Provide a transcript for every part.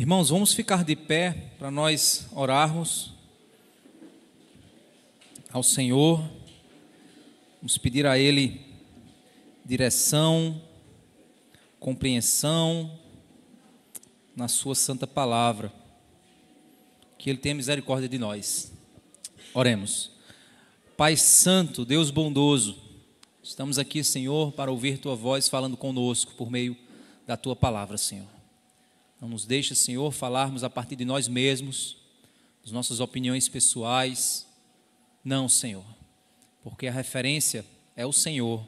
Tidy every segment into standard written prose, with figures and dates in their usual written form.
Irmãos, vamos ficar de pé para nós orarmos ao Senhor, vamos pedir a Ele direção, compreensão na Sua santa palavra, que Ele tenha misericórdia de nós. Oremos. Pai Santo, Deus bondoso, estamos aqui, Senhor, para ouvir Tua voz falando conosco por meio da Tua palavra, Senhor. Não nos deixe, Senhor, falarmos a partir de nós mesmos, das nossas opiniões pessoais. Não, Senhor, porque a referência é o Senhor,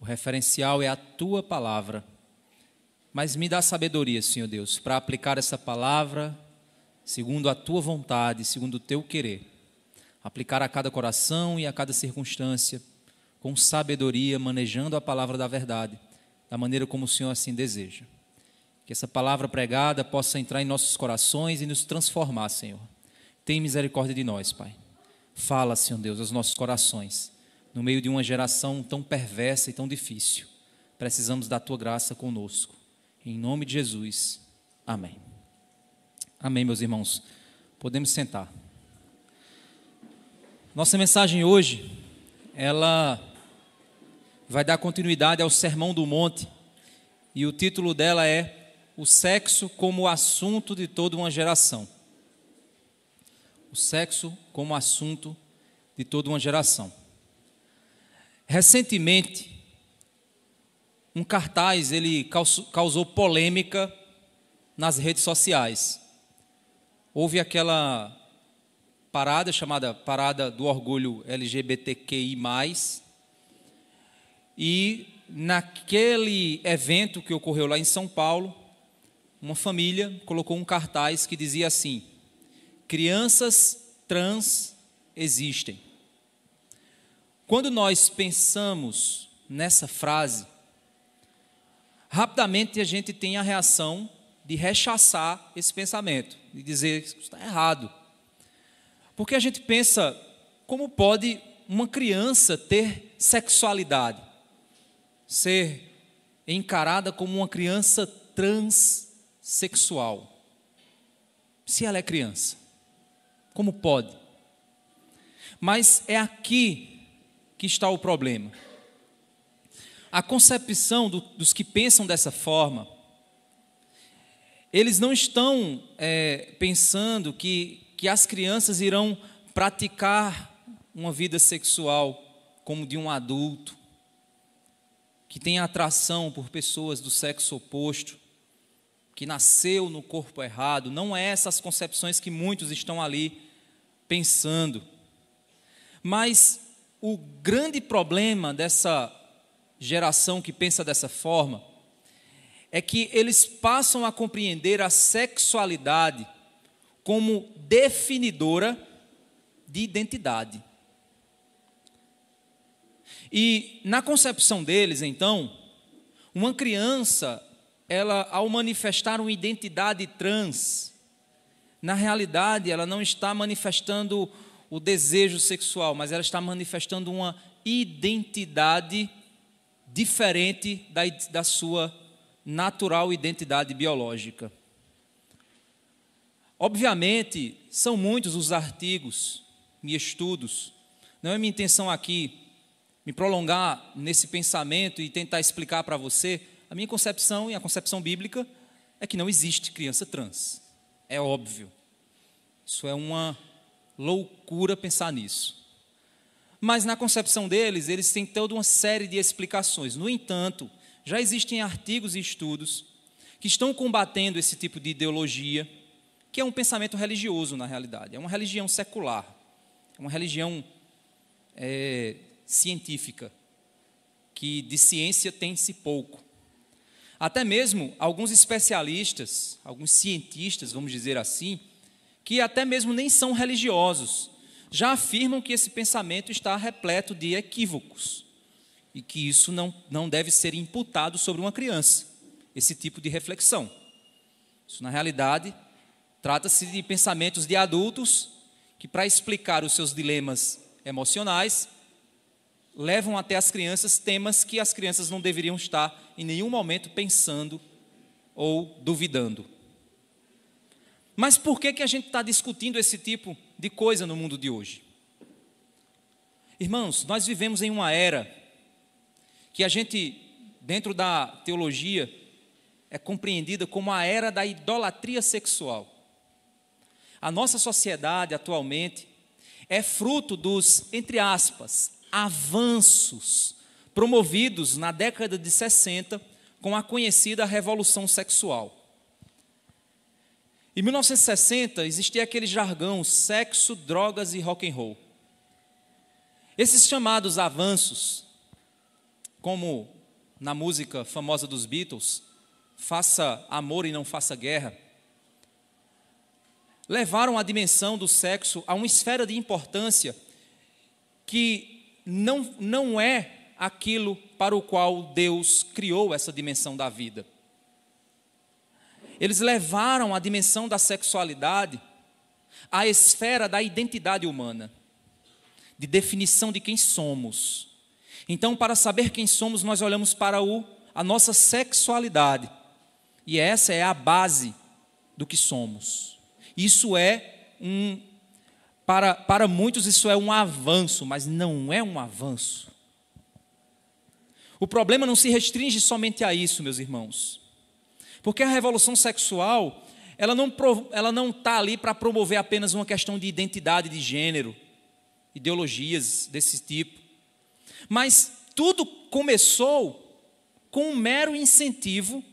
o referencial é a Tua palavra. Mas me dá sabedoria, Senhor Deus, para aplicar essa palavra segundo a Tua vontade, segundo o Teu querer. Aplicar a cada coração e a cada circunstância, com sabedoria, manejando a palavra da verdade, da maneira como o Senhor assim deseja. Que essa palavra pregada possa entrar em nossos corações e nos transformar, Senhor. Tem misericórdia de nós, Pai. Fala, Senhor Deus, aos nossos corações, no meio de uma geração tão perversa e tão difícil. Precisamos da Tua graça conosco. Em nome de Jesus. Amém. Amém, meus irmãos. Podemos sentar. Nossa mensagem hoje, ela vai dar continuidade ao Sermão do Monte. E o título dela é O Sexo como Assunto de Toda uma Geração. O sexo como assunto de toda uma geração. Recentemente, um cartaz ele causou polêmica nas redes sociais. Houve aquela parada chamada Parada do Orgulho LGBTQI+, e naquele evento que ocorreu lá em São Paulo, uma família colocou um cartaz que dizia assim: crianças trans existem. Quando nós pensamos nessa frase, rapidamente a gente tem a reação de rechaçar esse pensamento, de dizer que isso está errado. Porque a gente pensa, como pode uma criança ter sexualidade? Ser encarada como uma criança transsexual. Se ela é criança, como pode? Mas é aqui que está o problema. A concepção dos que pensam dessa forma, eles não estão pensando que as crianças irão praticar uma vida sexual como de um adulto, que tem atração por pessoas do sexo oposto, que nasceu no corpo errado. Não é essas concepções que muitos estão ali pensando. Mas o grande problema dessa geração que pensa dessa forma é que eles passam a compreender a sexualidade como definidora de identidade. E na concepção deles, então, uma criança, ela, ao manifestar uma identidade trans, na realidade ela não está manifestando o desejo sexual, mas ela está manifestando uma identidade diferente da sua natural identidade biológica. Obviamente, são muitos os artigos e estudos. Não é minha intenção aqui me prolongar nesse pensamento e tentar explicar para você. A minha concepção e a concepção bíblica é que não existe criança trans. É óbvio. Isso é uma loucura pensar nisso. Mas na concepção deles, eles têm toda uma série de explicações. No entanto, já existem artigos e estudos que estão combatendo esse tipo de ideologia, que é um pensamento religioso na realidade. É uma religião secular. É uma religião científica, que de ciência tem-se pouco. Até mesmo alguns especialistas, alguns cientistas, vamos dizer assim, que até mesmo nem são religiosos, já afirmam que esse pensamento está repleto de equívocos e que isso não deve ser imputado sobre uma criança, esse tipo de reflexão. Isso, na realidade, trata-se de pensamentos de adultos que, para explicar os seus dilemas emocionais, levam até as crianças temas que as crianças não deveriam estar em nenhum momento pensando ou duvidando. Mas por que a gente está discutindo esse tipo de coisa no mundo de hoje? Irmãos, nós vivemos em uma era que a gente, dentro da teologia, é compreendida como a era da idolatria sexual. A nossa sociedade atualmente é fruto dos, entre aspas, avanços promovidos na década de 60 com a conhecida Revolução Sexual. Em 1960 existia aquele jargão sexo, drogas e rock and roll. Esses chamados avanços, como na música famosa dos Beatles, faça amor e não faça guerra, levaram a dimensão do sexo a uma esfera de importância que não é aquilo para o qual Deus criou essa dimensão da vida. Eles levaram a dimensão da sexualidade à esfera da identidade humana, de definição de quem somos. Então, para saber quem somos, nós olhamos para a nossa sexualidade. E essa é a base do que somos. Isso é para muitos isso é um avanço, mas não é um avanço. O problema não se restringe somente a isso, meus irmãos. Porque a revolução sexual, ela não está ali para promover apenas uma questão de identidade de gênero, ideologias desse tipo. Mas tudo começou com um mero incentivo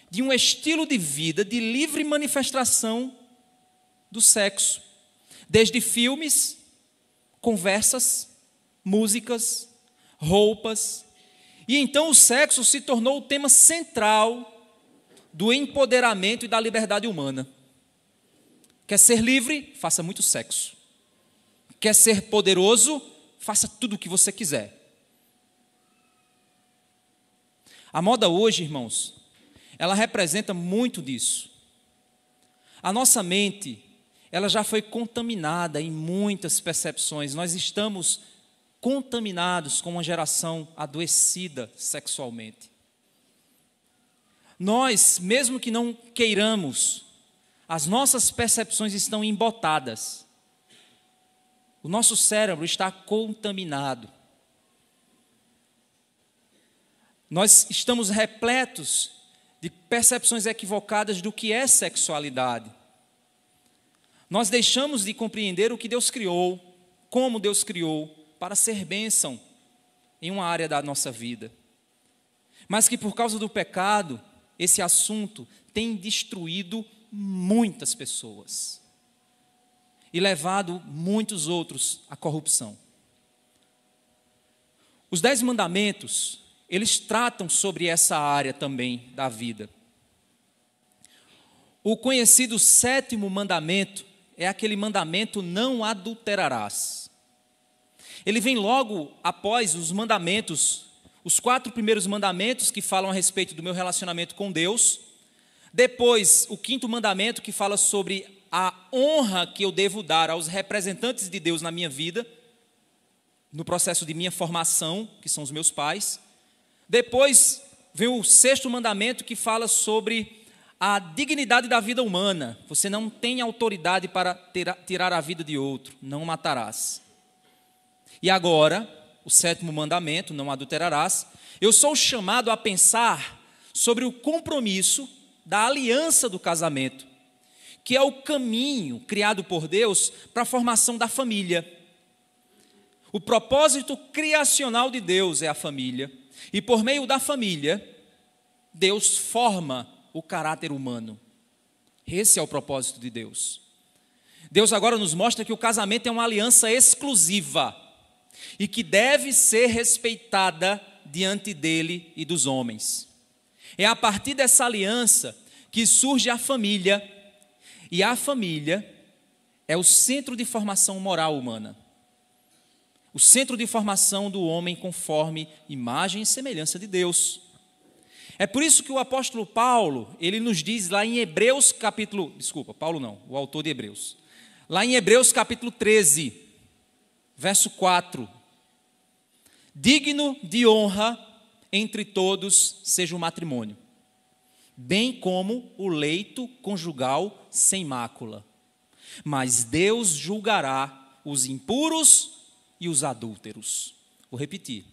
de um estilo de vida de livre manifestação do sexo, desde filmes, conversas, músicas, roupas. E então o sexo se tornou o tema central do empoderamento e da liberdade humana. Quer ser livre? Faça muito sexo. Quer ser poderoso? Faça tudo o que você quiser. A moda hoje, irmãos, ela representa muito disso. A nossa mente, ela já foi contaminada em muitas percepções. Nós estamos contaminados com uma geração adoecida sexualmente. Nós, mesmo que não queiramos, as nossas percepções estão embotadas. O nosso cérebro está contaminado. Nós estamos repletos de percepções equivocadas do que é sexualidade. Nós deixamos de compreender o que Deus criou, como Deus criou, para ser bênção em uma área da nossa vida. Mas que por causa do pecado, esse assunto tem destruído muitas pessoas e levado muitos outros à corrupção. Os 10 mandamentos, eles tratam sobre essa área também da vida. O conhecido 7º mandamento é aquele mandamento: não adulterarás. Ele vem logo após os mandamentos, os 4 primeiros mandamentos que falam a respeito do meu relacionamento com Deus. Depois, o 5º mandamento que fala sobre a honra que eu devo dar aos representantes de Deus na minha vida, no processo de minha formação, que são os meus pais. Depois vem o 6º mandamento que fala sobre a dignidade da vida humana. Você não tem autoridade para tirar a vida de outro, não matarás. E agora, o 7º mandamento, não adulterarás. Eu sou chamado a pensar sobre o compromisso da aliança do casamento, que é o caminho criado por Deus para a formação da família. O propósito criacional de Deus é a família, e por meio da família, Deus forma o caráter humano. Esse é o propósito de Deus. Deus agora nos mostra que o casamento é uma aliança exclusiva e que deve ser respeitada diante dele e dos homens. É a partir dessa aliança que surge a família, e a família é o centro de formação moral humana. O centro de formação do homem conforme imagem e semelhança de Deus. É por isso que o apóstolo Paulo, ele nos diz lá em Hebreus capítulo... Paulo não, o autor de Hebreus. Lá em Hebreus capítulo 13, verso 4. Digno de honra entre todos seja o matrimônio. bem como o leito conjugal sem mácula. Mas Deus julgará os impuros e os adúlteros. Vou repetir.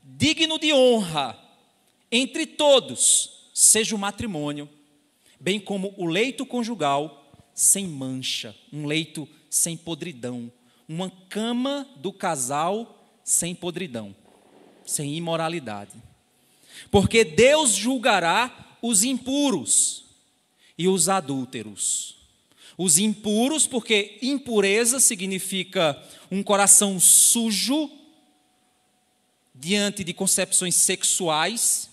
Digno de honra entre todos seja o matrimônio, bem como o leito conjugal sem mancha, um leito sem podridão, uma cama do casal sem podridão, sem imoralidade. Porque Deus julgará os impuros e os adúlteros. Os impuros, porque impureza significa um coração sujo diante de concepções sexuais,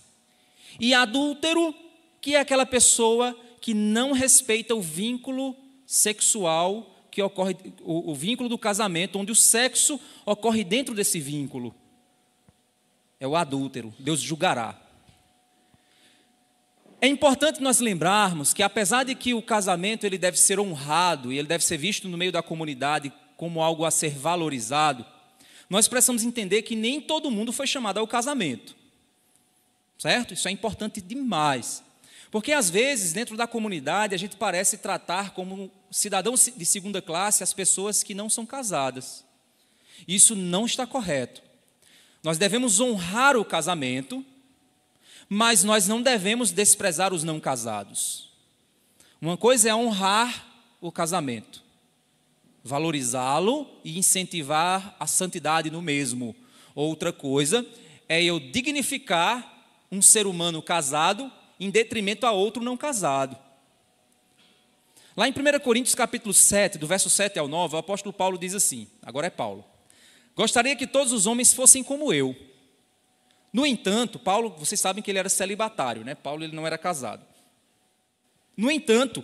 e adúltero, que é aquela pessoa que não respeita o vínculo sexual que ocorre, o vínculo do casamento, onde o sexo ocorre dentro desse vínculo. É o adúltero, Deus julgará. É importante nós lembrarmos que, apesar de que o casamento ele deve ser honrado e ele deve ser visto no meio da comunidade como algo a ser valorizado, nós precisamos entender que nem todo mundo foi chamado ao casamento. Certo? Isso é importante demais. Porque, às vezes, dentro da comunidade, a gente parece tratar como cidadãos de segunda classe as pessoas que não são casadas. Isso não está correto. Nós devemos honrar o casamento, mas nós não devemos desprezar os não casados. Uma coisa é honrar o casamento, valorizá-lo e incentivar a santidade no mesmo. Outra coisa é eu dignificar um ser humano casado em detrimento a outro não casado. Lá em 1 Coríntios capítulo 7, do verso 7 ao 9, o apóstolo Paulo diz assim, agora é Paulo: gostaria que todos os homens fossem como eu. No entanto, Paulo, vocês sabem que ele era celibatário, né? Paulo ele não era casado. No entanto,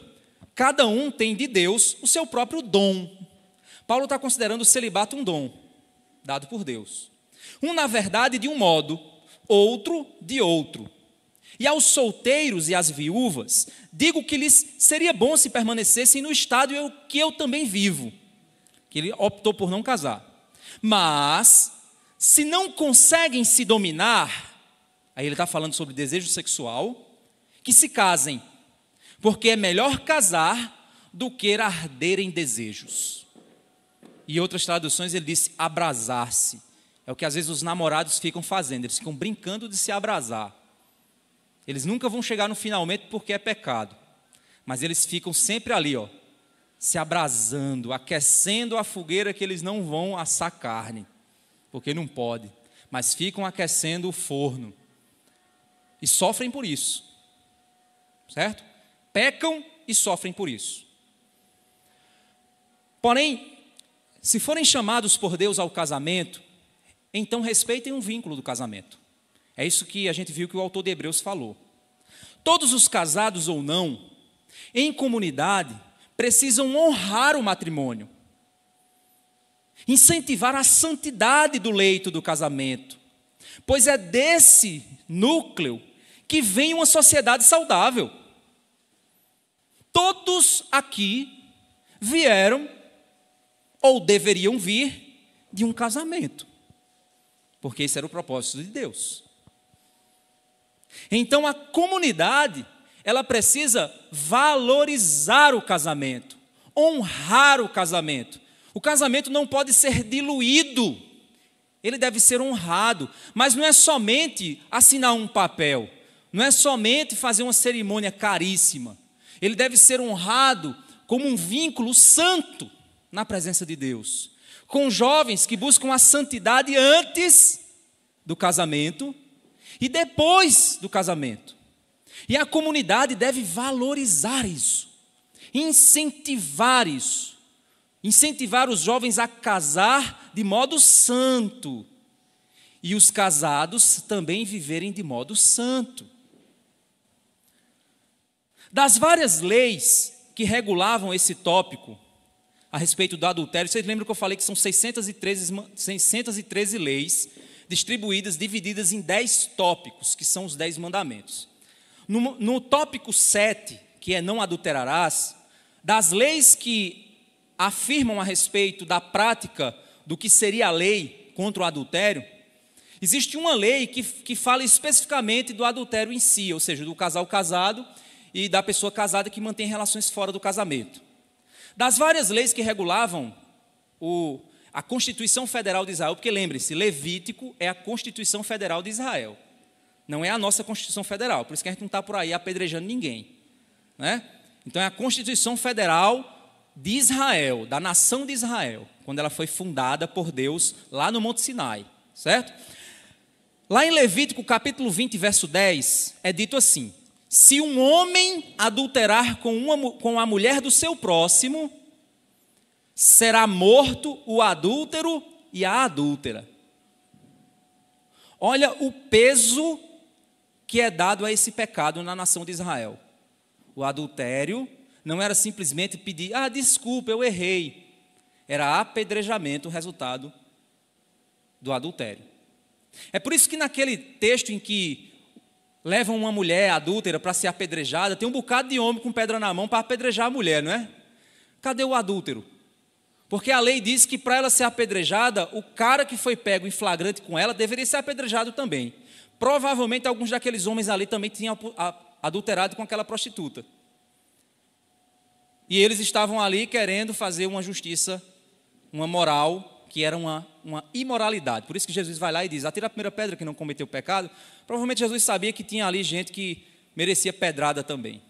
cada um tem de Deus o seu próprio dom. Paulo está considerando o celibato um dom, dado por Deus. Um, na verdade, de um modo, outro de outro. E aos solteiros e às viúvas, digo que lhes seria bom se permanecessem no estado que eu também vivo, que ele optou por não casar. Mas, se não conseguem se dominar, aí ele está falando sobre desejo sexual, que se casem, porque é melhor casar do que arder em desejos. E em outras traduções ele disse abrasar-se. É o que às vezes os namorados ficam fazendo, eles ficam brincando de se abrasar. Eles nunca vão chegar no finalmente porque é pecado, mas eles ficam sempre ali, se abrasando, aquecendo a fogueira que eles não vão assar carne, porque não pode, mas ficam aquecendo o forno e sofrem por isso, certo? Pecam e sofrem por isso. Porém, se forem chamados por Deus ao casamento, então respeitem o vínculo do casamento. É isso que a gente viu que o autor de Hebreus falou. Todos os casados ou não, em comunidade, precisam honrar o matrimônio, incentivar a santidade do leito do casamento, pois é desse núcleo que vem uma sociedade saudável. Todos aqui vieram, ou deveriam vir, de um casamento, porque esse era o propósito de Deus. Então a comunidade, ela precisa valorizar o casamento, honrar o casamento. O casamento não pode ser diluído, ele deve ser honrado, mas não é somente assinar um papel, não é somente fazer uma cerimônia caríssima, ele deve ser honrado como um vínculo santo na presença de Deus, com jovens que buscam a santidade antes do casamento e depois do casamento. E a comunidade deve valorizar isso, incentivar isso, incentivar os jovens a casar de modo santo e os casados também viverem de modo santo. Das várias leis que regulavam esse tópico a respeito do adultério, vocês lembram que eu falei que são 613 leis distribuídas, divididas em 10 tópicos, que são os 10 mandamentos. No tópico 7, que é não adulterarás, das leis que afirmam a respeito da prática do que seria a lei contra o adultério, existe uma lei que fala especificamente do adultério em si, ou seja, do casal casado e da pessoa casada que mantém relações fora do casamento. Das várias leis que regulavam a Constituição Federal de Israel, porque lembre-se, Levítico é a Constituição Federal de Israel, não é a nossa Constituição Federal, por isso que a gente não está por aí apedrejando ninguém, né? Então é a Constituição Federal de Israel, da nação de Israel, quando ela foi fundada por Deus lá no Monte Sinai, certo? Lá em Levítico capítulo 20, verso 10, é dito assim: se um homem adulterar com a mulher do seu próximo, será morto o adúltero e a adúltera. Olha o peso que é dado a esse pecado na nação de Israel. O adultério não era simplesmente pedir, desculpa, eu errei. Era apedrejamento o resultado do adultério. É por isso que naquele texto em que levam uma mulher adúltera para ser apedrejada, tem um bocado de homem com pedra na mão para apedrejar a mulher, não é? Cadê o adúltero? Porque a lei diz que para ela ser apedrejada, o cara que foi pego em flagrante com ela deveria ser apedrejado também. Provavelmente alguns daqueles homens ali também tinham adulterado com aquela prostituta. E eles estavam ali querendo fazer uma justiça, uma moral, que era uma imoralidade. Por isso que Jesus vai lá e diz, atira a primeira pedra que não cometeu pecado. Provavelmente Jesus sabia que tinha ali gente que merecia pedrada também.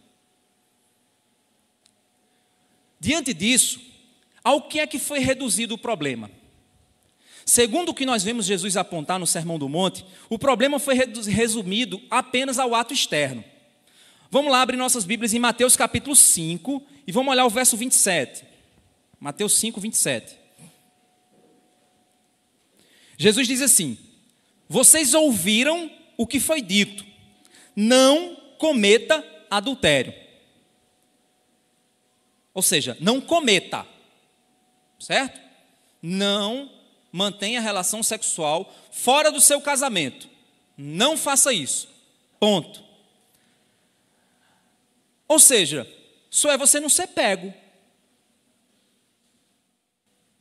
Diante disso, ao que é que foi reduzido o problema? Segundo o que nós vemos Jesus apontar no Sermão do Monte, o problema foi resumido apenas ao ato externo. Vamos lá abrir nossas Bíblias em Mateus capítulo 5 e vamos olhar o verso 27. Mateus 5, 27. Jesus diz assim: vocês ouviram o que foi dito, não cometa adultério. Ou seja, não cometa, certo? Não mantenha relação sexual fora do seu casamento. Não faça isso. Ponto. Ou seja, só é você não ser pego.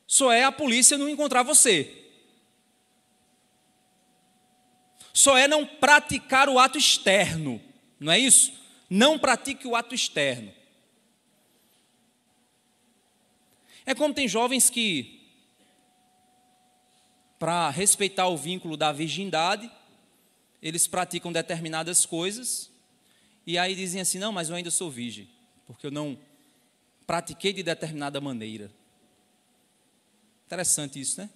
Só é a polícia não encontrar você. Só é não praticar o ato externo. Não é isso? Não pratique o ato externo. É como tem jovens que, para respeitar o vínculo da virgindade, eles praticam determinadas coisas e aí dizem assim, não, mas eu ainda sou virgem, porque eu não pratiquei de determinada maneira. Interessante isso, né?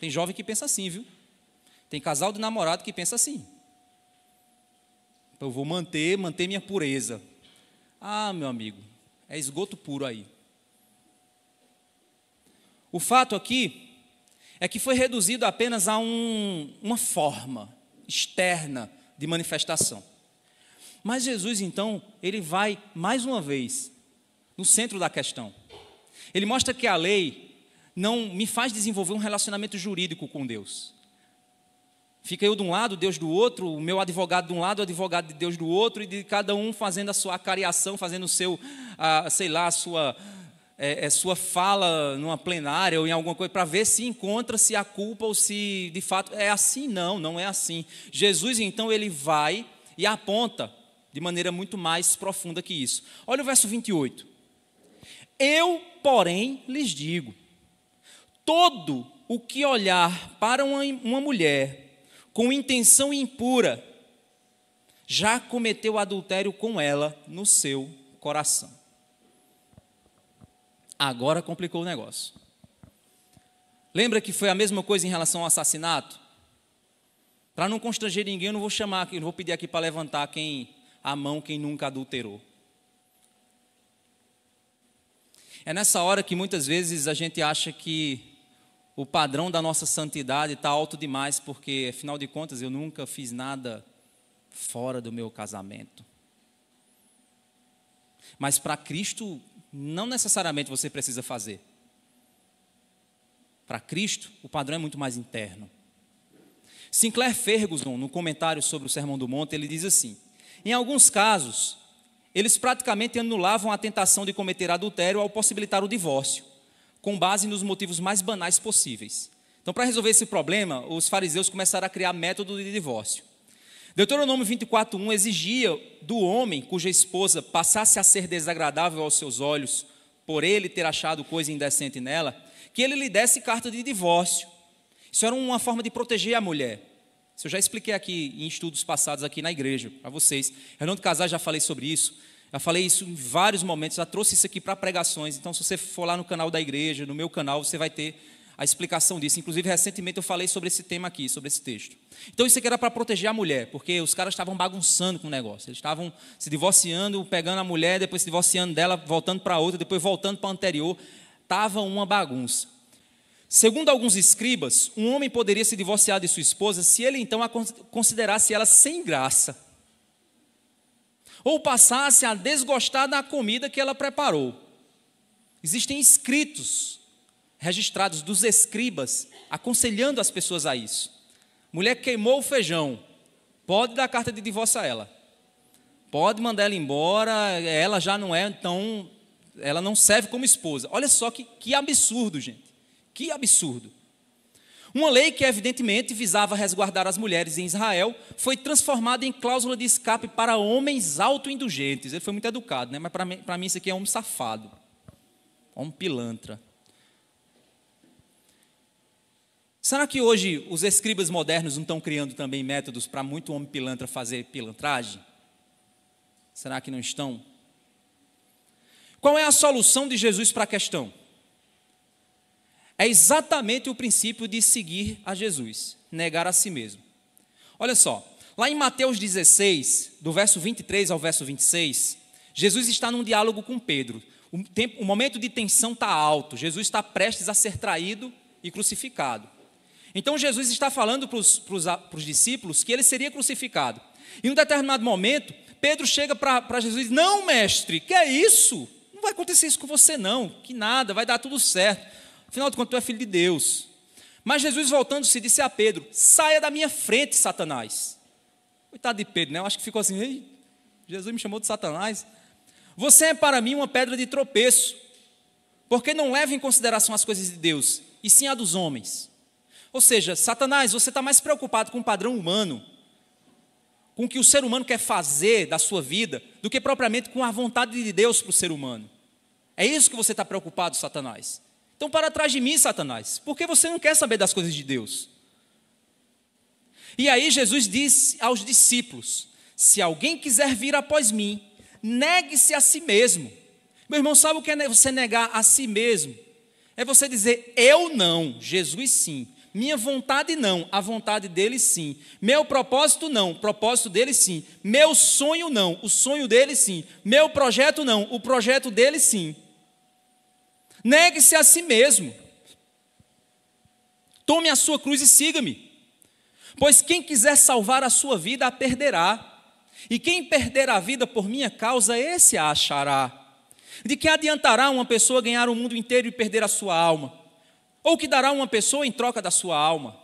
Tem jovem que pensa assim, viu? Tem casal de namorado que pensa assim. Eu vou manter minha pureza. Meu amigo, é esgoto puro aí. O fato aqui é que foi reduzido apenas a uma forma externa de manifestação. Mas Jesus, então, ele vai, mais uma vez, no centro da questão. Ele mostra que a lei não me faz desenvolver um relacionamento jurídico com Deus. Fica eu de um lado, Deus do outro, o meu advogado de um lado, o advogado de Deus do outro, e de cada um fazendo a sua acariação, fazendo o seu, sua fala numa plenária ou em alguma coisa, para ver se encontra-se a culpa ou se de fato é assim. Não é assim. Jesus, então, ele vai e aponta de maneira muito mais profunda que isso. Olha o verso 28. Eu, porém, lhes digo, todo o que olhar para uma mulher com intenção impura, já cometeu adultério com ela no seu coração. Agora complicou o negócio. Lembra que foi a mesma coisa em relação ao assassinato? Para não constranger ninguém, eu não vou chamar aqui, não vou pedir aqui para levantar a mão quem nunca adulterou. É nessa hora que muitas vezes a gente acha que o padrão da nossa santidade está alto demais, porque, afinal de contas, eu nunca fiz nada fora do meu casamento. Mas para Cristo, não necessariamente você precisa fazer. Para Cristo, o padrão é muito mais interno. Sinclair Ferguson, no comentário sobre o Sermão do Monte, ele diz assim: em alguns casos, eles praticamente anulavam a tentação de cometer adultério ao possibilitar o divórcio, com base nos motivos mais banais possíveis. Então, para resolver esse problema, os fariseus começaram a criar método de divórcio. Deuteronômio 24:1 exigia do homem cuja esposa passasse a ser desagradável aos seus olhos, por ele ter achado coisa indecente nela, que ele lhe desse carta de divórcio. Isso era uma forma de proteger a mulher. Isso eu já expliquei aqui em estudos passados aqui na igreja, para vocês. Reunião de casais, já falei sobre isso. Já falei isso em vários momentos, já trouxe isso aqui para pregações. Então, se você for lá no canal da igreja, no meu canal, você vai ter a explicação disso. Inclusive, recentemente eu falei sobre esse tema aqui, sobre esse texto. Então, isso aqui era para proteger a mulher, porque os caras estavam bagunçando com o negócio. Eles estavam se divorciando, pegando a mulher, depois se divorciando dela, voltando para outra, depois voltando para a anterior. Estava uma bagunça. Segundo alguns escribas, um homem poderia se divorciar de sua esposa se ele então a considerasse ela sem graça, ou passasse a desgostar da comida que ela preparou. Existem escritos registrados dos escribas aconselhando as pessoas a isso. Mulher queimou o feijão, pode dar carta de divórcio a ela, pode mandar ela embora, ela já não é, então, ela não serve como esposa. Olha só que absurdo, gente. Que absurdo. Uma lei que evidentemente visava resguardar as mulheres em Israel foi transformada em cláusula de escape para homens autoindulgentes. Ele foi muito educado, né? Mas para mim isso aqui é homem safado, homem pilantra. Será que hoje os escribas modernos não estão criando também métodos para muito homem pilantra fazer pilantragem? Será que não estão? Qual é a solução de Jesus para a questão? É exatamente o princípio de seguir a Jesus, negar a si mesmo. Olha só, lá em Mateus 16, do verso 23 ao verso 26, Jesus está num diálogo com Pedro. O momento de tensão está alto, Jesus está prestes a ser traído e crucificado. Então Jesus está falando para os discípulos que ele seria crucificado. E em um determinado momento, Pedro chega para Jesus e diz: não, mestre, que é isso? Não vai acontecer isso com você não, que nada, vai dar tudo certo. Afinal de contas, tu é filho de Deus. Mas Jesus, voltando-se, disse a Pedro: saia da minha frente, Satanás. Coitado de Pedro, né? Eu acho que ficou assim: ei, Jesus me chamou de Satanás. Você é para mim uma pedra de tropeço, porque não leva em consideração as coisas de Deus, e sim a dos homens. Ou seja, Satanás, você está mais preocupado com o padrão humano, com o que o ser humano quer fazer da sua vida, do que propriamente com a vontade de Deus para o ser humano. É isso que você está preocupado, Satanás. Então, para trás de mim, Satanás, porque você não quer saber das coisas de Deus. E aí Jesus disse aos discípulos: se alguém quiser vir após mim, negue-se a si mesmo. Meu irmão, sabe o que é você negar a si mesmo? É você dizer: eu não, Jesus sim. Minha vontade não, a vontade dele sim. Meu propósito não, o propósito dele sim. Meu sonho não, o sonho dele sim. Meu projeto não, o projeto dele sim. Negue-se a si mesmo. Tome a sua cruz e siga-me. Pois quem quiser salvar a sua vida, a perderá. E quem perder a vida por minha causa, esse a achará. De que adiantará uma pessoa ganhar o mundo inteiro e perder a sua alma? Ou que dará uma pessoa em troca da sua alma?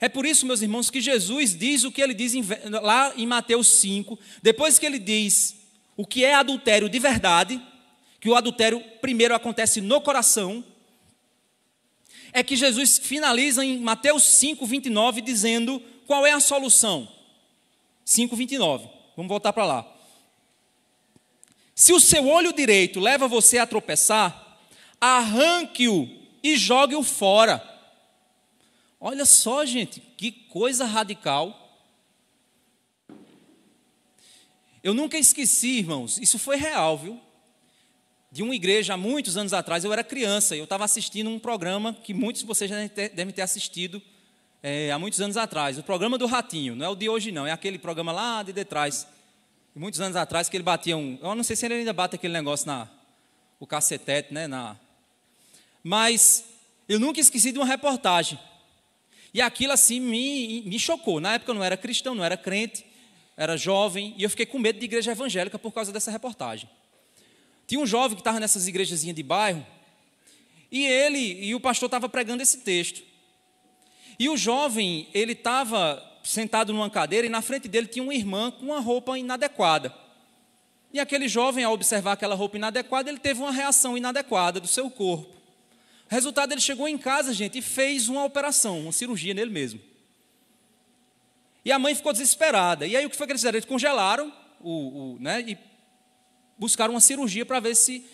É por isso, meus irmãos, que Jesus diz o que ele diz lá em Mateus 5, depois que ele diz o que é adultério de verdade, que o adultério primeiro acontece no coração, é que Jesus finaliza em Mateus 5, 29, dizendo qual é a solução. 5, 29, vamos voltar para lá. Se o seu olho direito leva você a tropeçar, arranque-o e jogue-o fora. Olha só, gente, que coisa radical. Eu nunca esqueci, irmãos, isso foi real, viu? De uma igreja há muitos anos atrás, eu era criança, e eu estava assistindo um programa que muitos de vocês já devem ter assistido há muitos anos atrás, o programa do Ratinho, não é o de hoje não, é aquele programa lá de trás, muitos anos atrás, que ele batia eu não sei se ele ainda bate aquele negócio o cacetete, né, mas eu nunca esqueci de uma reportagem, e aquilo assim me chocou. Na época eu não era cristão, não era crente, era jovem, e eu fiquei com medo de igreja evangélica por causa dessa reportagem. Tinha um jovem que estava nessas igrejazinhas de bairro, e o pastor estava pregando esse texto. E o jovem, ele estava sentado numa cadeira, e na frente dele tinha uma irmã com uma roupa inadequada. E aquele jovem, ao observar aquela roupa inadequada, ele teve uma reação inadequada do seu corpo. O resultado, ele chegou em casa, gente, e fez uma operação, uma cirurgia nele mesmo. E a mãe ficou desesperada. E aí o que foi que eles fizeram? Eles congelaram né, e buscaram uma cirurgia para ver se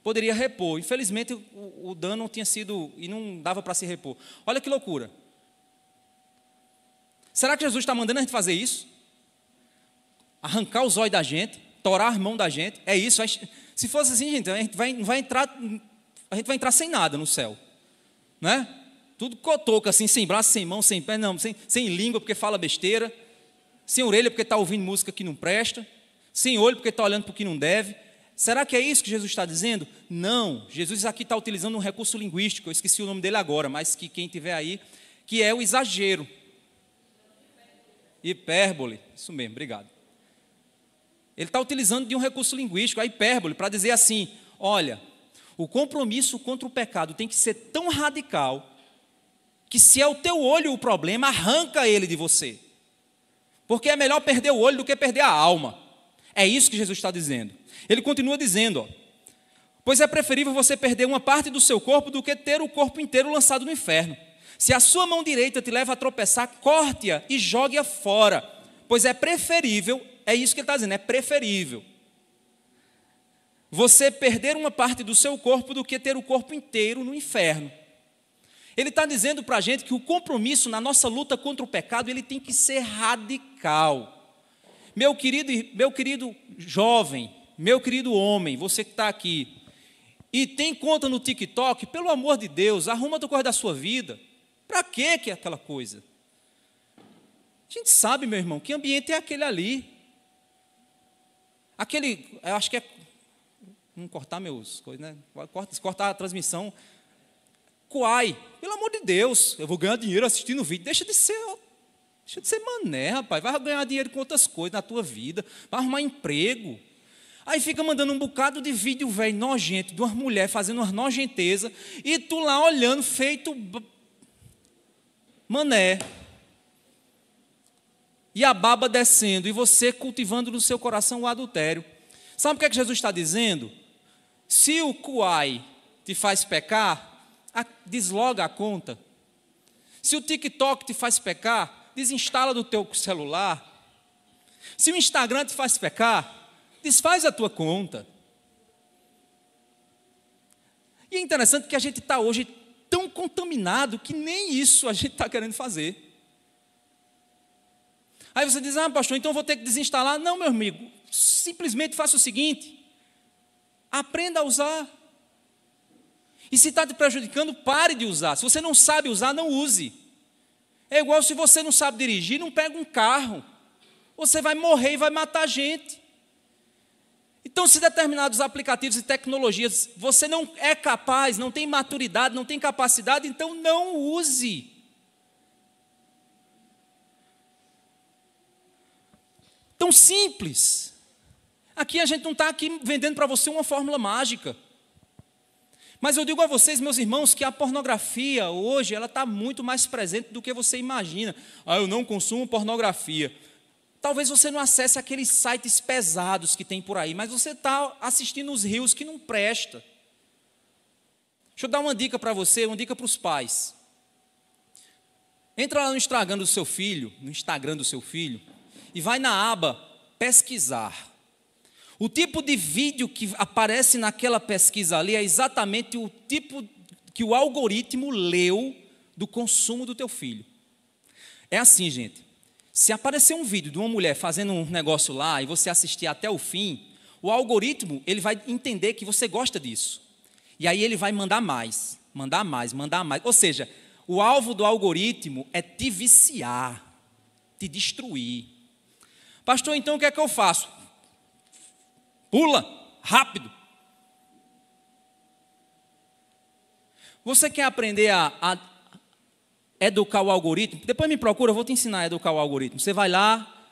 poderia repor. Infelizmente, o dano não tinha sido, e não dava para se repor. Olha que loucura. Será que Jesus está mandando a gente fazer isso? Arrancar os olhos da gente, torar as mãos da gente? É isso? Se fosse assim, gente, a gente vai entrar sem nada no céu. Né? Tudo cotoca, assim, sem braço, sem mão, sem pé, não, sem língua porque fala besteira, sem orelha porque está ouvindo música que não presta, sem olho porque está olhando para o que não deve. Será que é isso que Jesus está dizendo? Não, Jesus aqui está utilizando um recurso linguístico, eu esqueci o nome dele agora, mas que quem tiver aí, que é o exagero. Hipérbole, isso mesmo, obrigado. Ele está utilizando de um recurso linguístico, a hipérbole, para dizer assim, olha, o compromisso contra o pecado tem que ser tão radical, que se é o teu olho o problema, arranca ele de você. Porque é melhor perder o olho do que perder a alma. É isso que Jesus está dizendo. Ele continua dizendo, ó, pois é preferível você perder uma parte do seu corpo do que ter o corpo inteiro lançado no inferno. Se a sua mão direita te leva a tropeçar, corte-a e jogue-a fora. Pois é preferível, é isso que ele está dizendo, é preferível você perder uma parte do seu corpo do que ter o corpo inteiro no inferno. Ele está dizendo para a gente que o compromisso na nossa luta contra o pecado, ele tem que ser radical. Meu querido jovem, meu querido homem, você que está aqui, e tem conta no TikTok, pelo amor de Deus, arruma outra coisa da sua vida. Para que é aquela coisa? A gente sabe, meu irmão, que ambiente é aquele ali. Aquele, eu acho que é... Não cortar meus coisas, né? Cortar a transmissão. Kuai, pelo amor de Deus, eu vou ganhar dinheiro assistindo o vídeo. Deixa de ser mané, rapaz. Vai ganhar dinheiro com outras coisas na tua vida. Vai arrumar emprego. Aí fica mandando um bocado de vídeo velho, nojento, de uma mulher fazendo umas nojentezas, e tu lá olhando, feito mané. E a baba descendo, e você cultivando no seu coração o adultério. Sabe o que é que Jesus está dizendo? Se o Kuai te faz pecar, desloga a conta. Se o TikTok te faz pecar, desinstala do teu celular. Se o Instagram te faz pecar, desfaz a tua conta. E é interessante que a gente está hoje tão contaminado que nem isso a gente está querendo fazer. Aí você diz, pastor, então eu vou ter que desinstalar. Não, meu amigo, simplesmente faça o seguinte, aprenda a usar. E se está te prejudicando, pare de usar. Se você não sabe usar, não use. É igual se você não sabe dirigir, não pega um carro. Você vai morrer e vai matar gente. Então, se determinados aplicativos e tecnologias você não é capaz, não tem maturidade, não tem capacidade, então não use. Tão simples. Aqui a gente não está aqui vendendo para você uma fórmula mágica. Mas eu digo a vocês, meus irmãos, que a pornografia hoje ela está muito mais presente do que você imagina. Eu não consumo pornografia. Talvez você não acesse aqueles sites pesados que tem por aí, mas você está assistindo os reels que não presta. Deixa eu dar uma dica para você, uma dica para os pais. Entra lá no Instagram do seu filho, e vai na aba pesquisar. O tipo de vídeo que aparece naquela pesquisa ali é exatamente o tipo que o algoritmo leu do consumo do teu filho. É assim, gente. Se aparecer um vídeo de uma mulher fazendo um negócio lá e você assistir até o fim, o algoritmo ele vai entender que você gosta disso. E aí ele vai mandar mais. Ou seja, o alvo do algoritmo é te viciar, te destruir. Pastor, então o que é que eu faço? Pula, rápido. Você quer aprender a educar o algoritmo? Depois me procura, eu vou te ensinar a educar o algoritmo. Você vai lá,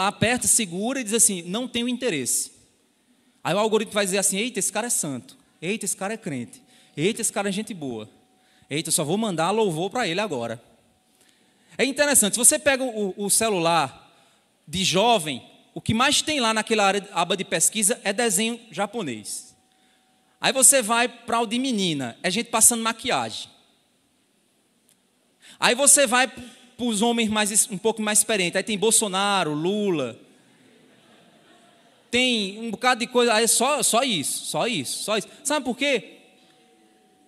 aperta, segura e diz assim, não tenho interesse. Aí o algoritmo vai dizer assim, eita, esse cara é santo. Eita, esse cara é crente. Eita, esse cara é gente boa. Eita, eu só vou mandar louvor para ele agora. É interessante, se você pega o celular de jovem, o que mais tem lá naquela aba de pesquisa é desenho japonês. Aí você vai para o de menina, é gente passando maquiagem. Aí você vai para os homens um pouco mais experientes. Aí tem Bolsonaro, Lula. Tem um bocado de coisa. Aí só isso. Sabe por quê?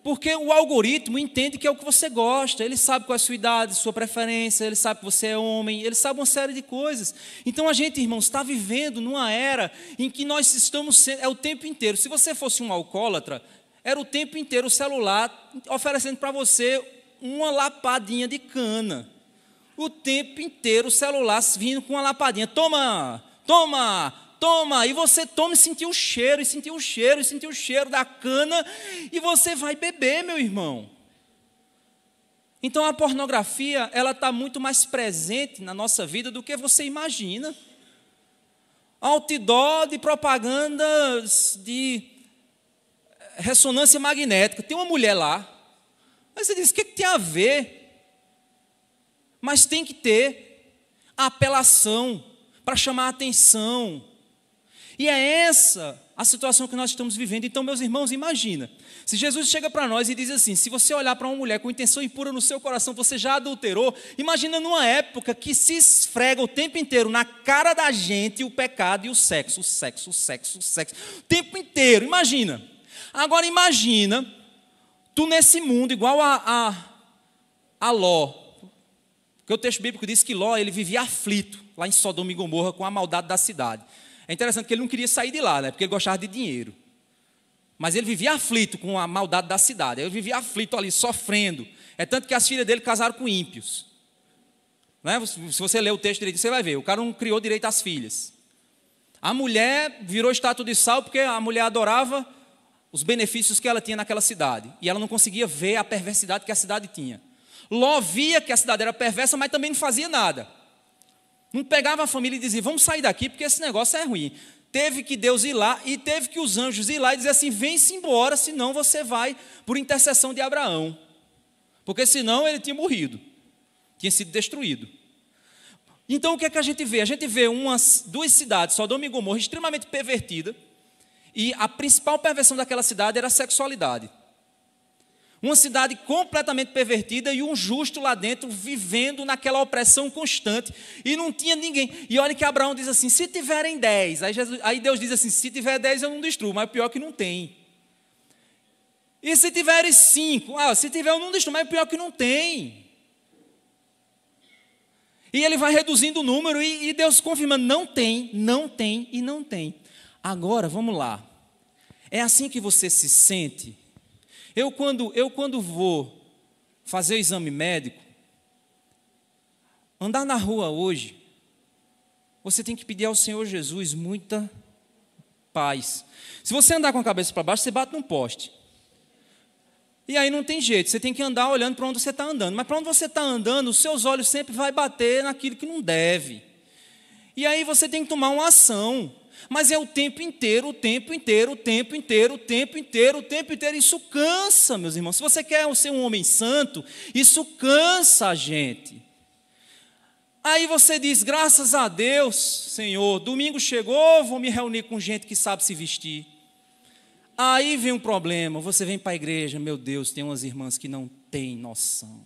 Porque o algoritmo entende que é o que você gosta, ele sabe qual é a sua idade, sua preferência, ele sabe que você é homem, ele sabe uma série de coisas. Então a gente, irmãos, está vivendo numa era em que nós estamos, é o tempo inteiro. Se você fosse um alcoólatra, era o tempo inteiro o celular oferecendo para você uma lapadinha de cana. O tempo inteiro o celular vindo com uma lapadinha. Toma! E você toma e sentiu o cheiro, e sentiu o cheiro da cana, e você vai beber, meu irmão. Então a pornografia, ela está muito mais presente na nossa vida do que você imagina. Outdoor de propagandas de ressonância magnética. Tem uma mulher lá. Aí você diz, o que tem a ver? Mas tem que ter a apelação para chamar a atenção. E é essa a situação que nós estamos vivendo. Então, meus irmãos, imagina, se Jesus chega para nós e diz assim, se você olhar para uma mulher com intenção impura no seu coração, você já adulterou. Imagina numa época que se esfrega o tempo inteiro na cara da gente o pecado e o sexo. O tempo inteiro, imagina. Agora imagina, tu nesse mundo igual a Ló. Porque o texto bíblico diz que Ló, ele vivia aflito lá em Sodoma e Gomorra com a maldade da cidade. É interessante que ele não queria sair de lá, né? Porque ele gostava de dinheiro. Mas ele vivia aflito com a maldade da cidade. Ele vivia aflito ali, sofrendo. É tanto que as filhas dele casaram com ímpios. Né? Se você ler o texto direito, você vai ver. O cara não criou direito às filhas. A mulher virou estátua de sal porque a mulher adorava os benefícios que ela tinha naquela cidade. E ela não conseguia ver a perversidade que a cidade tinha. Ló via que a cidade era perversa, mas também não fazia nada. Não pegava a família e dizia, vamos sair daqui porque esse negócio é ruim. Teve que Deus ir lá e teve que os anjos ir lá e dizer assim, vem-se embora, senão você vai por intercessão de Abraão. Porque senão ele tinha morrido, tinha sido destruído. Então o que é que a gente vê? A gente vê duas cidades, Sodoma e Gomorra, extremamente pervertidas, e a principal perversão daquela cidade era a sexualidade. Uma cidade completamente pervertida e um justo lá dentro vivendo naquela opressão constante. E não tinha ninguém. E olha que Abraão diz assim, se tiverem 10. Aí Deus diz assim, se tiver 10 eu não destruo, mas pior que não tem. E se tiverem 5? Se tiver eu não destruo, mas pior que não tem. E ele vai reduzindo o número e Deus confirma, não tem. Agora, vamos lá. É assim que você se sente? Eu quando vou fazer o exame médico, andar na rua hoje, você tem que pedir ao Senhor Jesus muita paz. Se você andar com a cabeça para baixo, você bate num poste. E aí não tem jeito, você tem que andar olhando para onde você está andando. Mas para onde você está andando, os seus olhos sempre vão bater naquilo que não deve. E aí você tem que tomar uma ação. Mas é o tempo inteiro. Isso cansa, meus irmãos. Se você quer ser um homem santo, isso cansa a gente. Aí você diz, graças a Deus, Senhor, domingo chegou, vou me reunir com gente que sabe se vestir. Aí vem um problema, você vem para a igreja, meu Deus, tem umas irmãs que não têm noção.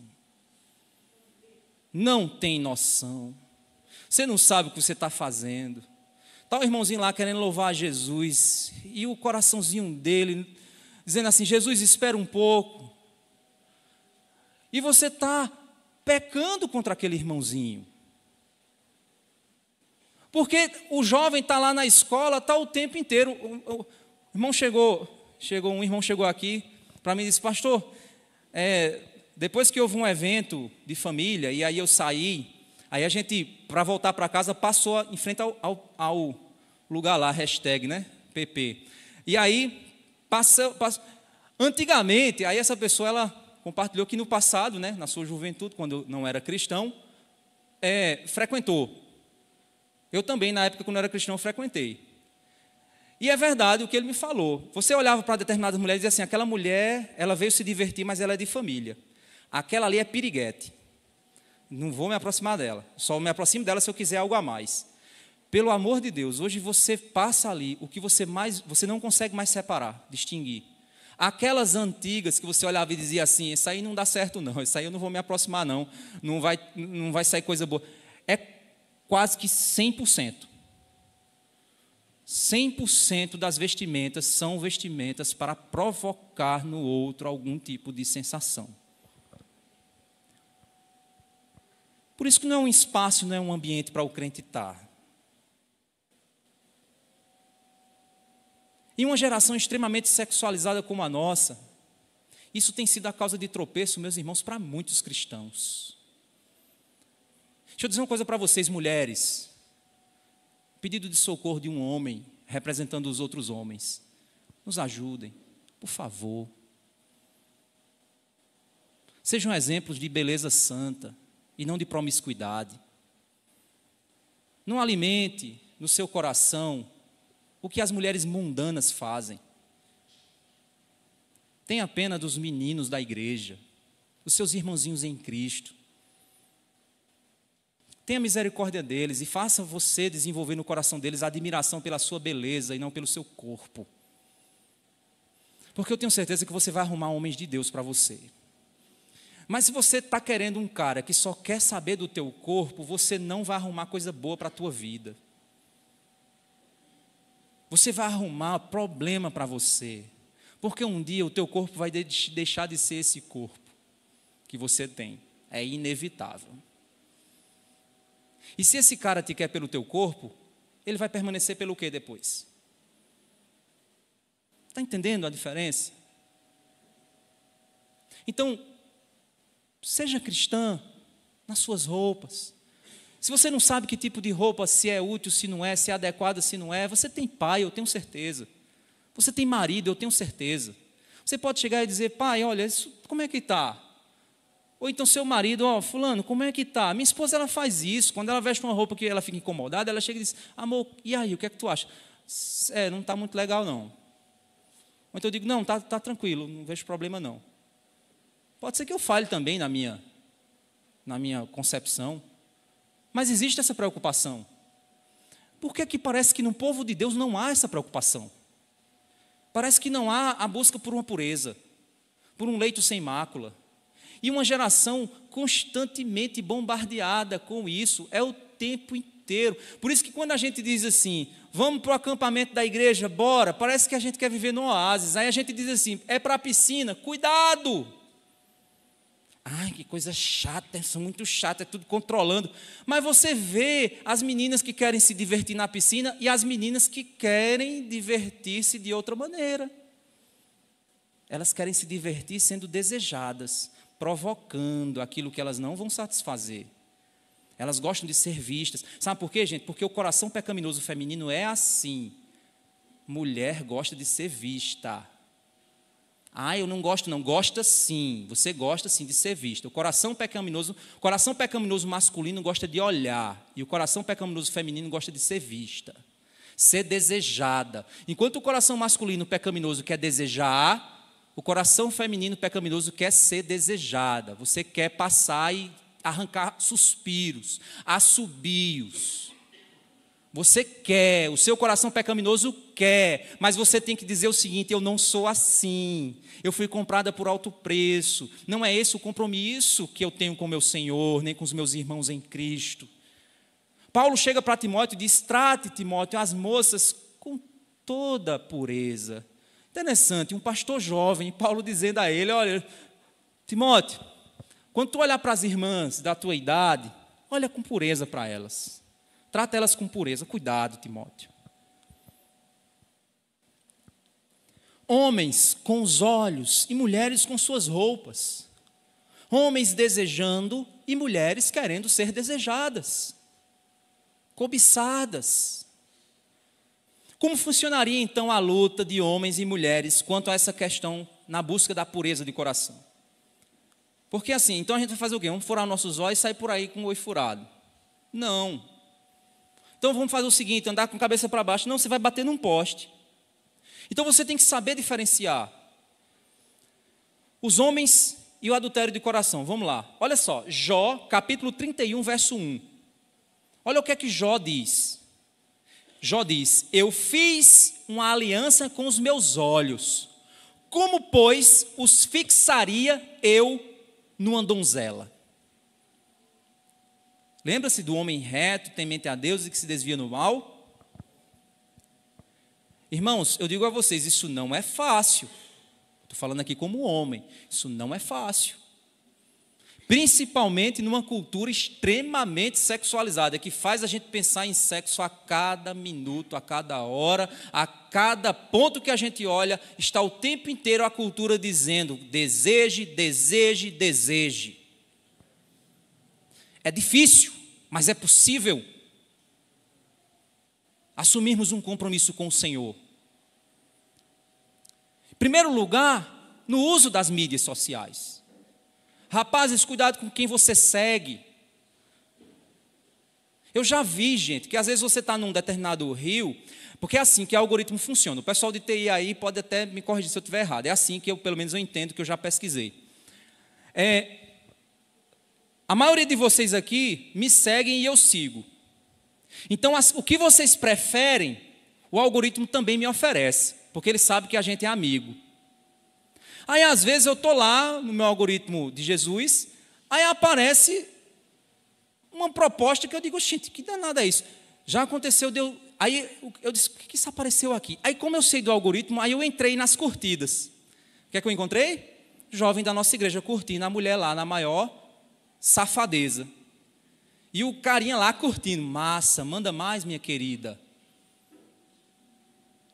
Não tem noção. Você não sabe o que você está fazendo. Está o irmãozinho lá querendo louvar a Jesus, e o coraçãozinho dele, dizendo assim, Jesus, espera um pouco. E você está pecando contra aquele irmãozinho. Porque o jovem está lá na escola, está o tempo inteiro. O irmão um irmão chegou aqui para mim e disse, pastor, depois que houve um evento de família, e aí eu saí, aí a gente, para voltar para casa, passou em frente ao lugar lá, hashtag, né? PP. E aí, antigamente, aí essa pessoa, ela compartilhou que no passado, né, na sua juventude, quando não era cristão, frequentou. Eu também, na época, quando eu era cristão, frequentei. E é verdade o que ele me falou. Você olhava para determinadas mulheres e dizia assim, aquela mulher, ela veio se divertir, mas ela é de família. Aquela ali é piriguete. Não vou me aproximar dela. Só me aproximo dela se eu quiser algo a mais. Pelo amor de Deus, hoje você passa ali, o que você não consegue mais separar, distinguir. Aquelas antigas que você olhava e dizia assim, isso aí não dá certo não, isso aí eu não vou me aproximar não, não vai sair coisa boa. É quase que 100%. 100% das vestimentas são vestimentas para provocar no outro algum tipo de sensação. Por isso que não é um espaço, não é um ambiente para o crente estar. Em uma geração extremamente sexualizada como a nossa, isso tem sido a causa de tropeço, meus irmãos, para muitos cristãos. Deixa eu dizer uma coisa para vocês, mulheres. Pedido de socorro de um homem, representando os outros homens. Nos ajudem, por favor. Sejam exemplos de beleza santa e não de promiscuidade. Não alimente no seu coração o que as mulheres mundanas fazem. Tenha pena dos meninos da igreja, os seus irmãozinhos em Cristo. Tenha misericórdia deles e faça você desenvolver no coração deles a admiração pela sua beleza e não pelo seu corpo. Porque eu tenho certeza que você vai arrumar homens de Deus para você. Mas se você está querendo um cara que só quer saber do teu corpo, você não vai arrumar coisa boa para a tua vida. Você vai arrumar problema para você. Porque um dia o teu corpo vai deixar de ser esse corpo que você tem. É inevitável. E se esse cara te quer pelo teu corpo, ele vai permanecer pelo quê depois? Está entendendo a diferença? Então, seja cristã nas suas roupas. Se você não sabe que tipo de roupa, se é útil, se não é, se é adequada, se não é, você tem pai, eu tenho certeza. Você tem marido, eu tenho certeza. Você pode chegar e dizer, pai, olha, isso, como é que está? Ou então seu marido, fulano, como é que está? Minha esposa, ela faz isso, quando ela veste uma roupa que ela fica incomodada, ela chega e diz, amor, e aí, o que é que tu acha? Não está muito legal não. Ou então eu digo, não, está tranquilo, não vejo problema não. Pode ser que eu falhe também na minha concepção, mas existe essa preocupação. Por que que parece que no povo de Deus não há essa preocupação? Parece que não há a busca por uma pureza, por um leito sem mácula. E uma geração constantemente bombardeada com isso, é o tempo inteiro. Por isso que quando a gente diz assim, vamos para o acampamento da igreja, bora, parece que a gente quer viver no oásis. Aí a gente diz assim, é para a piscina, cuidado! Ai, que coisa chata, são muito chatas, é tudo controlando. Mas você vê as meninas que querem se divertir na piscina e as meninas que querem divertir-se de outra maneira. Elas querem se divertir sendo desejadas, provocando aquilo que elas não vão satisfazer. Elas gostam de ser vistas. Sabe por quê, gente? Porque o coração pecaminoso feminino é assim. Mulher gosta de ser vista. Eu não gosto não. Gosta sim. Você gosta sim de ser vista. O coração pecaminoso masculino gosta de olhar. E o coração pecaminoso feminino gosta de ser vista. Ser desejada. Enquanto o coração masculino pecaminoso quer desejar, o coração feminino pecaminoso quer ser desejada. Você quer passar e arrancar suspiros, assobios. Você quer, o seu coração pecaminoso quer, mas você tem que dizer o seguinte, eu não sou assim, eu fui comprada por alto preço, não é esse o compromisso que eu tenho com o meu Senhor, nem com os meus irmãos em Cristo. Paulo chega para Timóteo e diz, trate, Timóteo, as moças com toda pureza. Interessante, um pastor jovem, Paulo dizendo a ele, olha, Timóteo, quando tu olhar para as irmãs da tua idade, olha com pureza para elas. Trata elas com pureza. Cuidado, Timóteo. Homens com os olhos e mulheres com suas roupas. Homens desejando e mulheres querendo ser desejadas. Cobiçadas. Como funcionaria então a luta de homens e mulheres quanto a essa questão na busca da pureza de coração? Porque assim, então a gente vai fazer o quê? Vamos furar nossos olhos e sair por aí com o olho furado? Não. Então vamos fazer o seguinte, andar com a cabeça para baixo. Não, você vai bater num poste. Então você tem que saber diferenciar os homens e o adultério de coração. Vamos lá, olha só, Jó, capítulo 31, verso 1. Olha o que é que Jó diz. Jó diz, eu fiz uma aliança com os meus olhos, Como, pois, os fixaria eu numa donzela? Lembra-se do homem reto, temente a Deus e que se desvia no mal? Irmãos, eu digo a vocês, isso não é fácil. Estou falando aqui como homem, isso não é fácil. Principalmente numa cultura extremamente sexualizada, que faz a gente pensar em sexo a cada minuto, a cada hora, a cada ponto que a gente olha, está o tempo inteiro a cultura dizendo: deseje, deseje, deseje. É difícil, mas é possível assumirmos um compromisso com o Senhor. Em primeiro lugar, no uso das mídias sociais. Rapazes, cuidado com quem você segue. Eu já vi, gente, que às vezes você está num determinado rio, porque é assim que o algoritmo funciona. O pessoal de TI aí pode até me corrigir se eu estiver errado. É assim que pelo menos eu entendo, que eu já pesquisei. A maioria de vocês aqui me seguem e eu sigo. Então, o que vocês preferem, o algoritmo também me oferece, porque ele sabe que a gente é amigo. Aí, às vezes, eu estou lá no meu algoritmo de Jesus, aí aparece uma proposta que eu digo: gente, que danada é isso? Já aconteceu, aí eu disse: o que isso apareceu aqui? Aí, como eu sei do algoritmo, aí eu entrei nas curtidas. O que é que eu encontrei? Jovem da nossa igreja curtindo a mulher lá na maior safadeza. E o carinha lá curtindo: massa, manda mais, minha querida.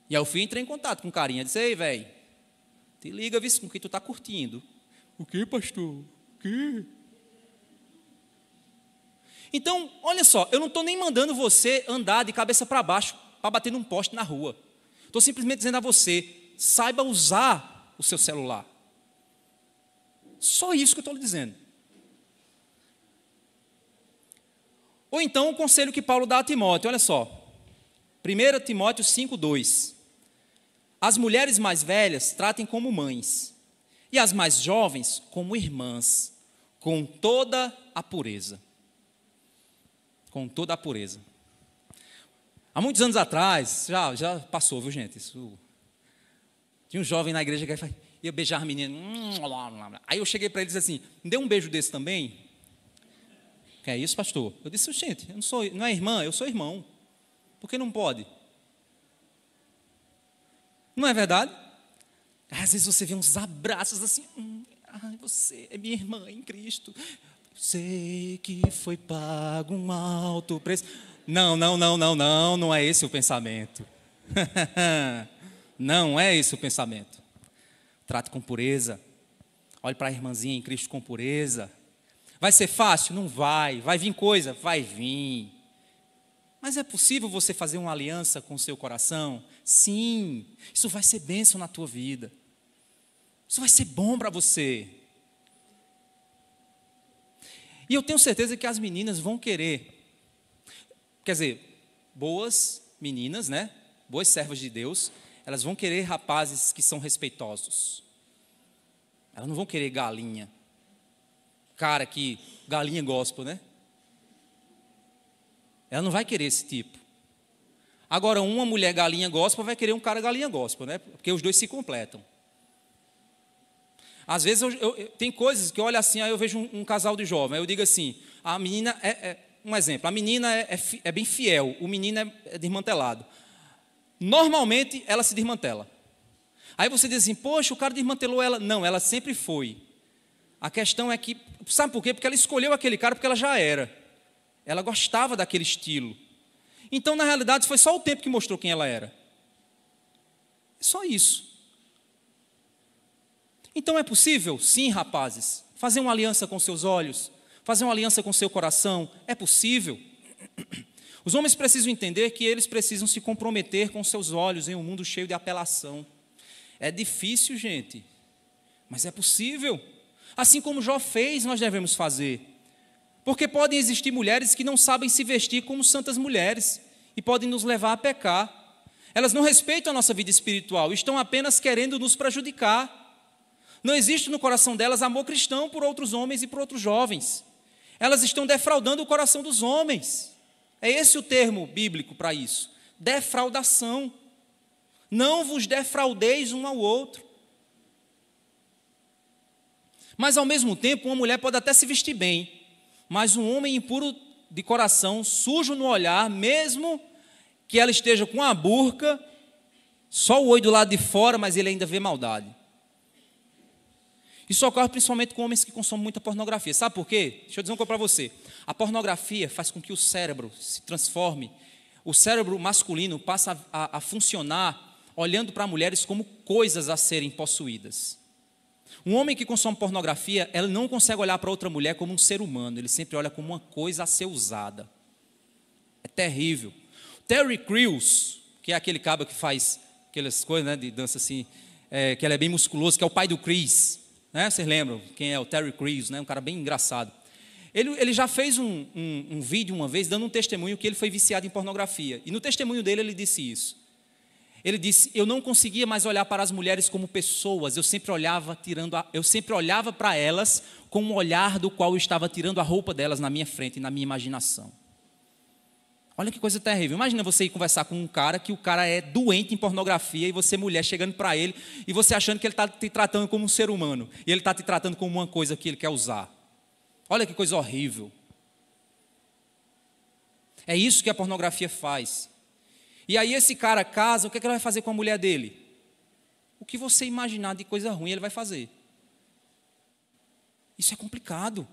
E aí eu entrei em contato com o carinha, disse: ei, velho, te liga, vê com quem tu está curtindo. O quê, pastor? O quê? Então, olha só, eu não estou nem mandando você andar de cabeça para baixo para bater num poste na rua. Estou simplesmente dizendo a você: saiba usar o seu celular. Só isso que eu estou lhe dizendo. Ou então o conselho que Paulo dá a Timóteo, olha só. 1 Timóteo 5:2. As mulheres mais velhas tratem como mães, e as mais jovens como irmãs, com toda a pureza. Com toda a pureza. Há muitos anos atrás, já passou, viu, gente? Tinha um jovem na igreja que ia beijar a menina. Aí eu cheguei para ele e disse assim: me dê um beijo desse também. Que é isso, pastor? Eu disse: gente, eu não é irmã, eu sou irmão. Por que não pode? Não é verdade? Às vezes você vê uns abraços assim: você é minha irmã em Cristo. Sei que foi pago um alto preço. Não é esse o pensamento. Não é esse o pensamento. Trate com pureza. Olhe para a irmãzinha em Cristo com pureza. Vai ser fácil? Não vai. Vai vir coisa? Vai vir. Mas é possível você fazer uma aliança com o seu coração? Sim. Isso vai ser bênção na tua vida. Isso vai ser bom para você. E eu tenho certeza que as meninas vão querer. Quer dizer, boas meninas, né? Boas servas de Deus, elas vão querer rapazes que são respeitosos. Elas não vão querer galinha. Cara que galinha gospel, né? Ela não vai querer esse tipo. Agora, uma mulher galinha gospel vai querer um cara galinha gospel, né? Porque os dois se completam. Às vezes, tem coisas que eu olho assim, aí eu vejo um casal de jovens, aí eu digo assim: a menina um exemplo, a menina é bem fiel, o menino é desmantelado. Normalmente, ela se desmantela. Aí você diz assim: poxa, o cara desmantelou ela. Não, ela sempre foi. A questão é que, sabe por quê? Porque ela escolheu aquele cara porque ela já era. Ela gostava daquele estilo. Então, na realidade, foi só o tempo que mostrou quem ela era. É só isso. Então, é possível? Sim, rapazes. Fazer uma aliança com seus olhos, fazer uma aliança com seu coração, é possível. Os homens precisam entender que eles precisam se comprometer com seus olhos em um mundo cheio de apelação. É difícil, gente, mas é possível. Assim como Jó fez, nós devemos fazer. Porque podem existir mulheres que não sabem se vestir como santas mulheres e podem nos levar a pecar. Elas não respeitam a nossa vida espiritual, estão apenas querendo nos prejudicar. Não existe no coração delas amor cristão por outros homens e por outros jovens. Elas estão defraudando o coração dos homens. É esse o termo bíblico para isso: defraudação. Não vos defraudeis um ao outro. Mas, ao mesmo tempo, uma mulher pode até se vestir bem, mas um homem impuro de coração, sujo no olhar, mesmo que ela esteja com a burca, só o olho do lado de fora, mas ele ainda vê maldade. Isso ocorre principalmente com homens que consomem muita pornografia. Sabe por quê? Deixa eu dizer uma coisa para você. A pornografia faz com que o cérebro se transforme. O cérebro masculino passa a funcionar olhando para mulheres como coisas a serem possuídas. Um homem que consome pornografia, ele não consegue olhar para outra mulher como um ser humano. Ele sempre olha como uma coisa a ser usada. É terrível. Terry Crews, que é aquele cabra que faz aquelas coisas, né, de dança assim, que ele é bem musculoso, que é o pai do Chris, né? Vocês lembram quem é o Terry Crews, né? Um cara bem engraçado. Ele já fez um vídeo uma vez dando um testemunho que ele foi viciado em pornografia. E no testemunho dele ele disse isso. Ele disse: eu não conseguia mais olhar para as mulheres como pessoas, eu sempre olhava para elas com um olhar do qual eu estava tirando a roupa delas na minha frente, na minha imaginação. Olha que coisa terrível. Imagina você ir conversar com um cara que o cara é doente em pornografia e você, mulher, chegando para ele e você achando que ele está te tratando como um ser humano e ele está te tratando como uma coisa que ele quer usar. Olha que coisa horrível. É isso que a pornografia faz. E aí esse cara casa, o que é que ele vai fazer com a mulher dele? O que você imaginar de coisa ruim ele vai fazer. Isso é complicado.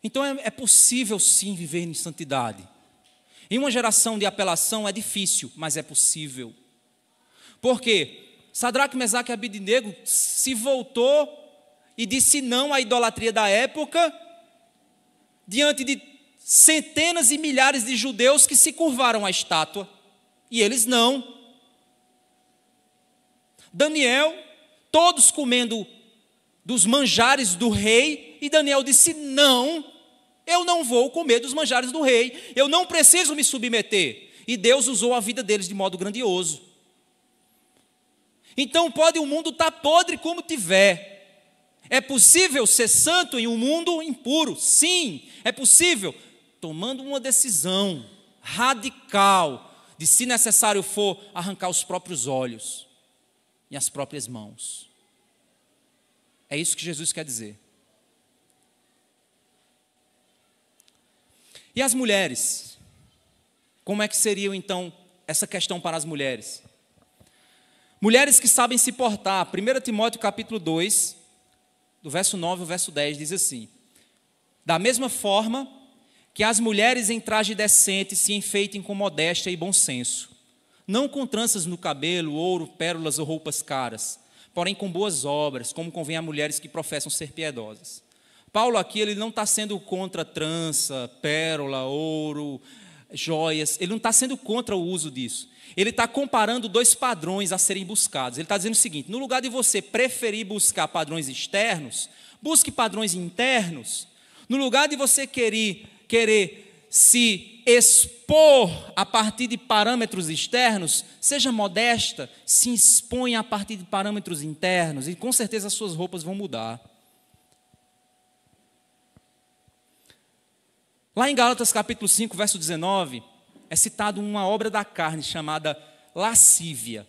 Então é possível sim viver em santidade. Em uma geração de apelação é difícil, mas é possível. Por quê? Sadraque, Mesaque e Abednego se voltou e disse não à idolatria da época, diante de centenas e milhares de judeus que se curvaram à estátua, e eles não. Daniel, todos comendo dos manjares do rei, e Daniel disse: não, eu não vou comer dos manjares do rei, eu não preciso me submeter. E Deus usou a vida deles de modo grandioso. Então pode o mundo estar podre como tiver. É possível ser santo em um mundo impuro? Sim, é possível, tomando uma decisão radical de, se necessário for, arrancar os próprios olhos e as próprias mãos. É isso que Jesus quer dizer. E as mulheres? Como é que seria então essa questão para as mulheres? Mulheres que sabem se portar. 1 Timóteo capítulo 2, do verso 9 ao verso 10, diz assim: da mesma forma que as mulheres em traje decente se enfeitem com modéstia e bom senso, não com tranças no cabelo, ouro, pérolas ou roupas caras, porém com boas obras, como convém a mulheres que professam ser piedosas. Paulo aqui, ele não está sendo contra trança, pérola, ouro, joias, ele não está sendo contra o uso disso. Ele está comparando dois padrões a serem buscados. Ele está dizendo o seguinte: no lugar de você preferir buscar padrões externos, busque padrões internos. No lugar de você querer se expor a partir de parâmetros externos, seja modesta, se exponha a partir de parâmetros internos, e com certeza as suas roupas vão mudar. Lá em Gálatas capítulo 5, verso 19, é citado uma obra da carne chamada lascívia.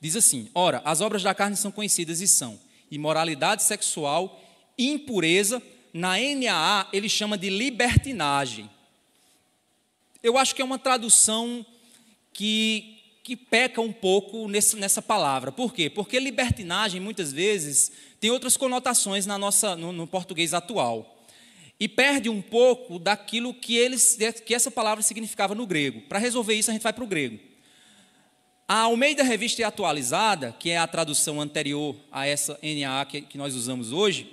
Diz assim: ora, as obras da carne são conhecidas e são imoralidade sexual, impureza, na NAA ele chama de libertinagem. Eu acho que é uma tradução que peca um pouco nessa palavra. Por quê? Porque libertinagem muitas vezes tem outras conotações no português atual. E perde um pouco daquilo que essa palavra significava no grego. Para resolver isso, a gente vai para o grego. A Almeida Revista e Atualizada, que é a tradução anterior a essa NAA que nós usamos hoje,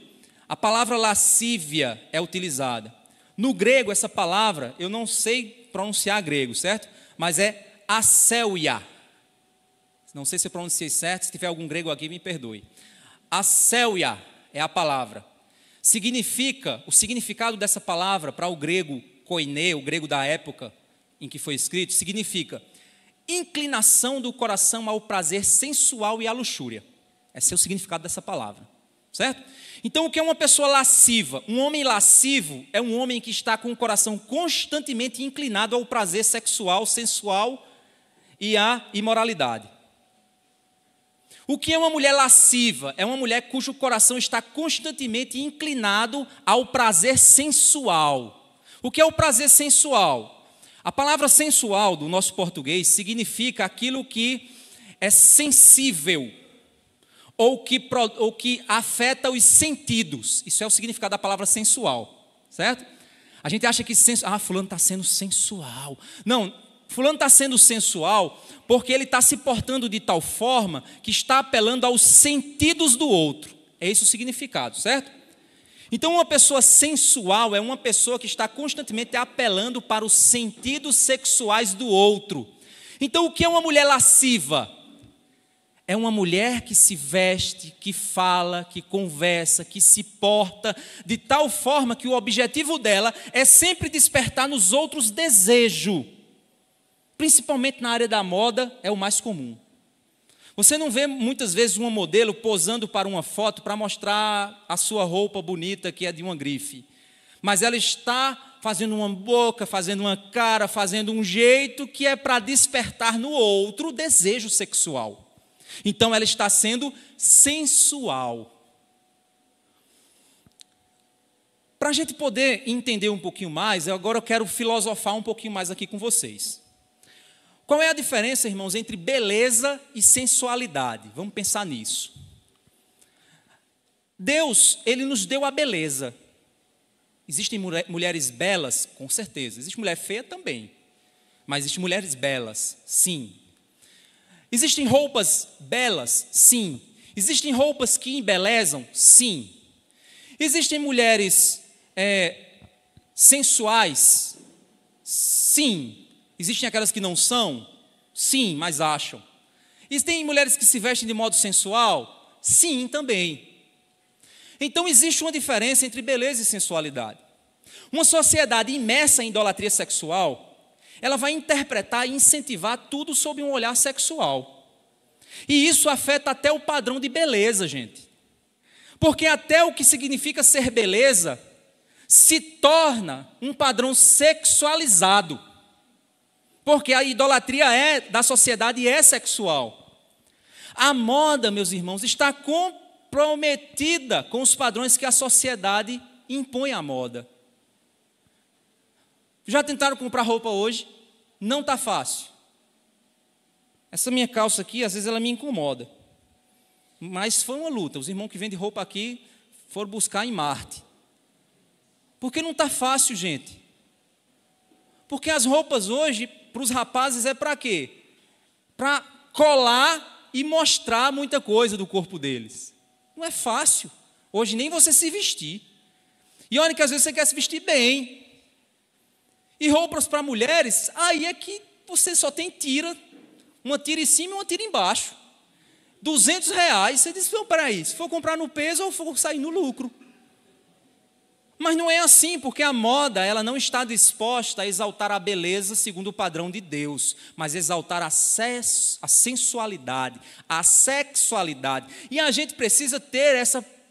a palavra lascívia é utilizada. No grego, essa palavra, eu não sei pronunciar grego, certo? Mas é aseuia. Não sei se eu pronunciei certo, se tiver algum grego aqui, me perdoe. Aseuia é a palavra. O significado dessa palavra para o grego koiné, o grego da época em que foi escrito, significa inclinação do coração ao prazer sensual e à luxúria. Esse é o significado dessa palavra, certo? Então, o que é uma pessoa lasciva? Um homem lascivo é um homem que está com o coração constantemente inclinado ao prazer sexual, sensual e à imoralidade. O que é uma mulher lasciva? É uma mulher cujo coração está constantemente inclinado ao prazer sensual. O que é o prazer sensual? A palavra sensual do nosso português significa aquilo que é sensível ou que afeta os sentidos. Isso é o significado da palavra sensual, certo? A gente acha que fulano está sendo sensual. Não, fulano está sendo sensual porque ele está se portando de tal forma que está apelando aos sentidos do outro. É esse o significado, certo? Então, uma pessoa sensual é uma pessoa que está constantemente apelando para os sentidos sexuais do outro. Então, o que é uma mulher lasciva? É uma mulher que se veste, que fala, que conversa, que se porta de tal forma que o objetivo dela é sempre despertar nos outros desejo. Principalmente na área da moda, é o mais comum. Você não vê muitas vezes uma modelo posando para uma foto para mostrar a sua roupa bonita, que é de uma grife. Mas ela está fazendo uma boca, fazendo uma cara, fazendo um jeito que é para despertar no outro o desejo sexual. Então ela está sendo sensual. Para a gente poder entender um pouquinho mais, agora eu quero filosofar um pouquinho mais aqui com vocês. Qual é a diferença, irmãos, entre beleza e sensualidade? Vamos pensar nisso. Deus, Ele nos deu a beleza. Existem mulheres belas? Com certeza. Existe mulher feia também. Mas existem mulheres belas? Sim. Existem roupas belas? Sim. Existem roupas que embelezam? Sim. Existem mulheres sensuais? Sim. Existem aquelas que não são? Sim, mas acham. Existem mulheres que se vestem de modo sensual? Sim, também. Então existe uma diferença entre beleza e sensualidade. Uma sociedade imersa em idolatria sexual, ela vai interpretar e incentivar tudo sob um olhar sexual. E isso afeta até o padrão de beleza, gente. Porque até o que significa ser beleza se torna um padrão sexualizado. Porque a idolatria da sociedade é sexual. A moda, meus irmãos, está comprometida com os padrões que a sociedade impõe à moda. Já tentaram comprar roupa hoje? Não está fácil. Essa minha calça aqui, às vezes ela me incomoda. Mas foi uma luta. Os irmãos que vendem roupa aqui foram buscar em Marte. Porque não está fácil, gente. Porque as roupas hoje, para os rapazes, é para quê? Para colar e mostrar muita coisa do corpo deles. Não é fácil. Hoje nem você se vestir. E olha que às vezes você quer se vestir bem. E roupas para mulheres, aí é que você só tem tira. Uma tira em cima e uma tira embaixo. R$200. Você diz, não, peraí, se for comprar no peso ou for sair no lucro. Mas não é assim, porque a moda ela não está disposta a exaltar a beleza segundo o padrão de Deus, mas exaltar a sensualidade, a sexualidade. E a gente precisa ter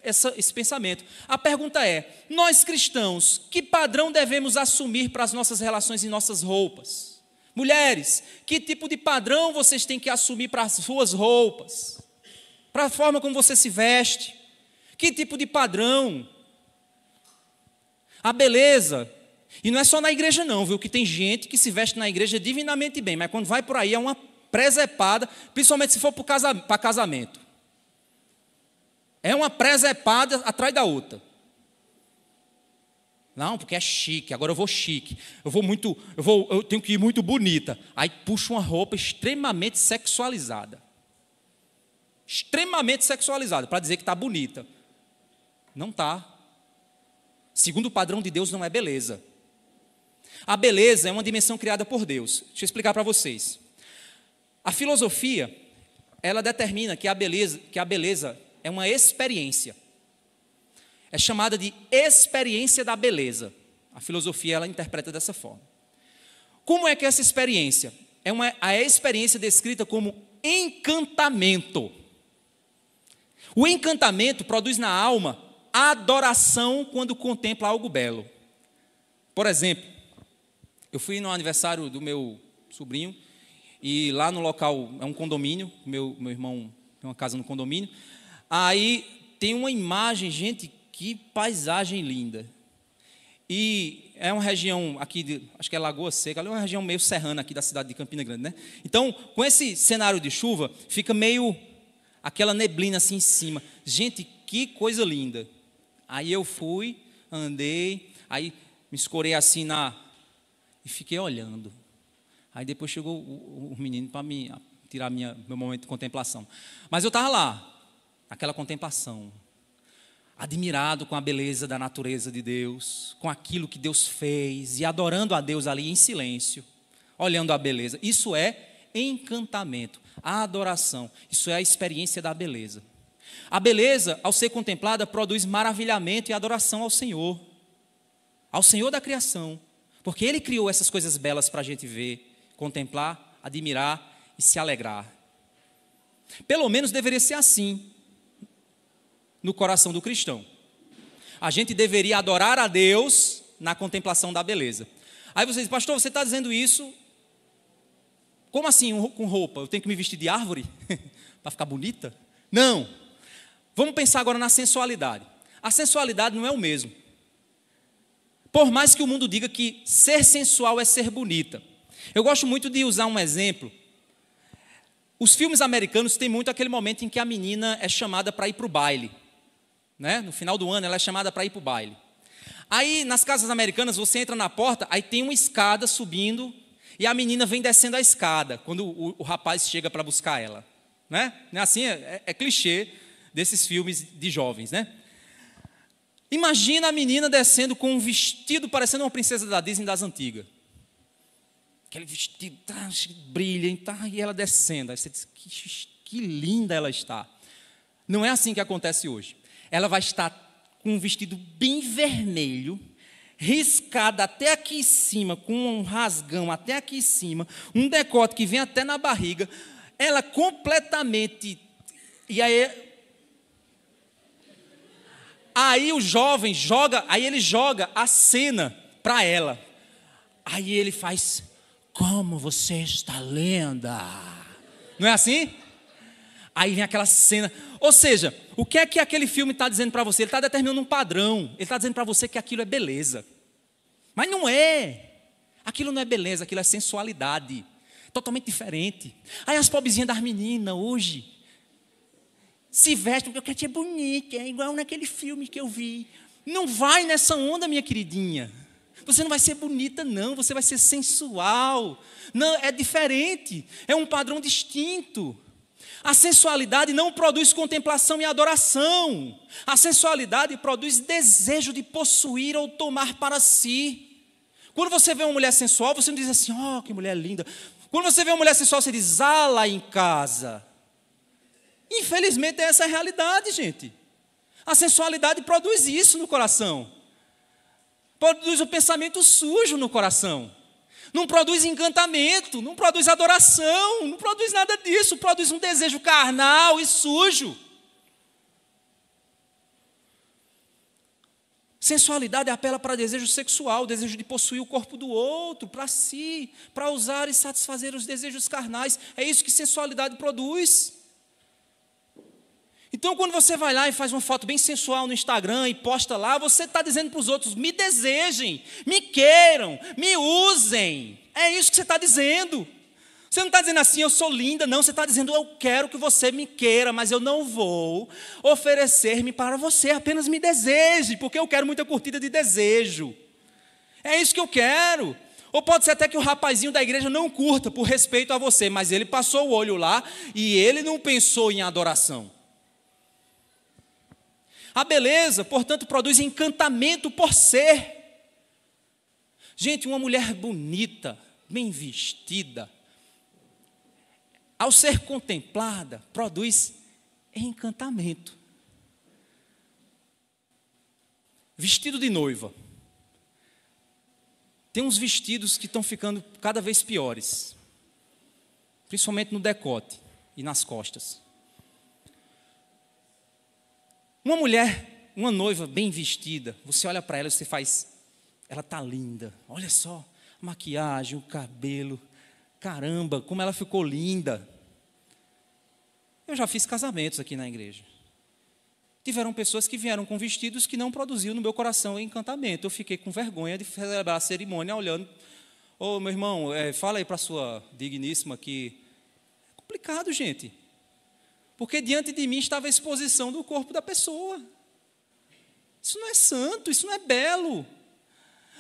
esse pensamento. A pergunta é, nós cristãos, que padrão devemos assumir para as nossas relações e nossas roupas? Mulheres, que tipo de padrão vocês têm que assumir para as suas roupas? Para a forma como você se veste? Que tipo de padrão? A beleza, e não é só na igreja não, viu, que tem gente que se veste na igreja divinamente bem, mas quando vai por aí é uma presepada, principalmente se for para casamento. É uma presepada atrás da outra. Não, porque é chique, agora eu vou chique, eu tenho que ir muito bonita. Aí puxa uma roupa extremamente sexualizada. Extremamente sexualizada, para dizer que está bonita. Não está. Segundo o padrão de Deus, não é beleza. A beleza é uma dimensão criada por Deus. Deixa eu explicar para vocês. A filosofia, ela determina que a beleza é uma experiência. É chamada de experiência da beleza. A filosofia, ela interpreta dessa forma. Como é que é essa experiência? A experiência descrita como encantamento. O encantamento produz na alma adoração quando contempla algo belo. Por exemplo, eu fui no aniversário do meu sobrinho e lá no local, é um condomínio, meu irmão tem uma casa no condomínio. Aí tem uma imagem, gente, que paisagem linda. E é uma região aqui, acho que é Lagoa Seca, ali é uma região meio serrana aqui da cidade de Campina Grande, né? Então, com esse cenário de chuva, fica meio aquela neblina assim em cima. Gente, que coisa linda. Aí eu fui, andei, aí me escorei assim e fiquei olhando. Aí depois chegou o menino para me tirar meu momento de contemplação. Mas eu estava lá, naquela contemplação, admirado com a beleza da natureza de Deus, com aquilo que Deus fez, e adorando a Deus ali em silêncio, olhando a beleza. Isso é encantamento, a adoração, isso é a experiência da beleza. A beleza, ao ser contemplada, produz maravilhamento e adoração ao Senhor da criação, porque Ele criou essas coisas belas para a gente ver, contemplar, admirar e se alegrar. Pelo menos deveria ser assim no coração do cristão. A gente deveria adorar a Deus na contemplação da beleza. Aí você diz, pastor, você está dizendo isso? Como assim com roupa? Eu tenho que me vestir de árvore para ficar bonita? Não. Vamos pensar agora na sensualidade. A sensualidade não é o mesmo. Por mais que o mundo diga que ser sensual é ser bonita. Eu gosto muito de usar um exemplo. Os filmes americanos têm muito aquele momento em que a menina é chamada para ir para o baile. Né? No final do ano ela é chamada para ir para o baile. Aí nas casas americanas você entra na porta, aí tem uma escada subindo e a menina vem descendo a escada quando o rapaz chega para buscar ela. Né? Assim é clichê desses filmes de jovens. Né? Imagina a menina descendo com um vestido parecendo uma princesa da Disney das antigas. Aquele vestido brilha e ela descendo. Aí você diz, que linda ela está. Não é assim que acontece hoje. Ela vai estar com um vestido bem vermelho, riscado até aqui em cima, com um rasgão até aqui em cima, um decote que vem até na barriga, ela completamente... E aí o jovem ele joga a cena para ela. Aí ele faz, como você está linda. Não é assim? Aí vem aquela cena. Ou seja, o que é que aquele filme está dizendo para você? Ele está determinando um padrão. Ele está dizendo para você que aquilo é beleza. Mas não é. Aquilo não é beleza, aquilo é sensualidade. Totalmente diferente. Aí as pobrezinhas das meninas hoje se vestem porque eu quero ser bonita, é igual naquele filme que eu vi. Não vai nessa onda, minha queridinha. Você não vai ser bonita, não. Você vai ser sensual. Não, é diferente. É um padrão distinto. A sensualidade não produz contemplação e adoração. A sensualidade produz desejo de possuir ou tomar para si. Quando você vê uma mulher sensual, você não diz assim, oh, que mulher linda. Quando você vê uma mulher sensual, você diz, ah, lá em casa. Infelizmente, essa é a realidade, gente. A sensualidade produz isso no coração. Produz o pensamento sujo no coração. Não produz encantamento, não produz adoração, não produz nada disso, produz um desejo carnal e sujo. Sensualidade apela para desejo sexual, desejo de possuir o corpo do outro, para si, para usar e satisfazer os desejos carnais. É isso que sensualidade produz. Então, quando você vai lá e faz uma foto bem sensual no Instagram e posta lá, você está dizendo para os outros, me desejem, me queiram, me usem. É isso que você está dizendo. Você não está dizendo assim, eu sou linda, não. Você está dizendo, eu quero que você me queira, mas eu não vou oferecer-me para você. Apenas me deseje, porque eu quero muita curtida de desejo. É isso que eu quero. Ou pode ser até que o rapazinho da igreja não curta por respeito a você, mas ele passou o olho lá e ele não pensou em adoração. A beleza, portanto, produz encantamento por ser. Gente, uma mulher bonita, bem vestida, ao ser contemplada, produz encantamento. Vestido de noiva. Tem uns vestidos que estão ficando cada vez piores, principalmente no decote e nas costas. Uma mulher, uma noiva bem vestida, você olha para ela e você faz, ela está linda, olha só, a maquiagem, o cabelo, caramba, como ela ficou linda. Eu já fiz casamentos aqui na igreja. Tiveram pessoas que vieram com vestidos que não produziam no meu coração encantamento. Eu fiquei com vergonha de celebrar a cerimônia olhando. Ô, meu irmão, fala aí para a sua digníssima que... É complicado, gente. Porque diante de mim estava a exposição do corpo da pessoa. Isso não é santo, isso não é belo.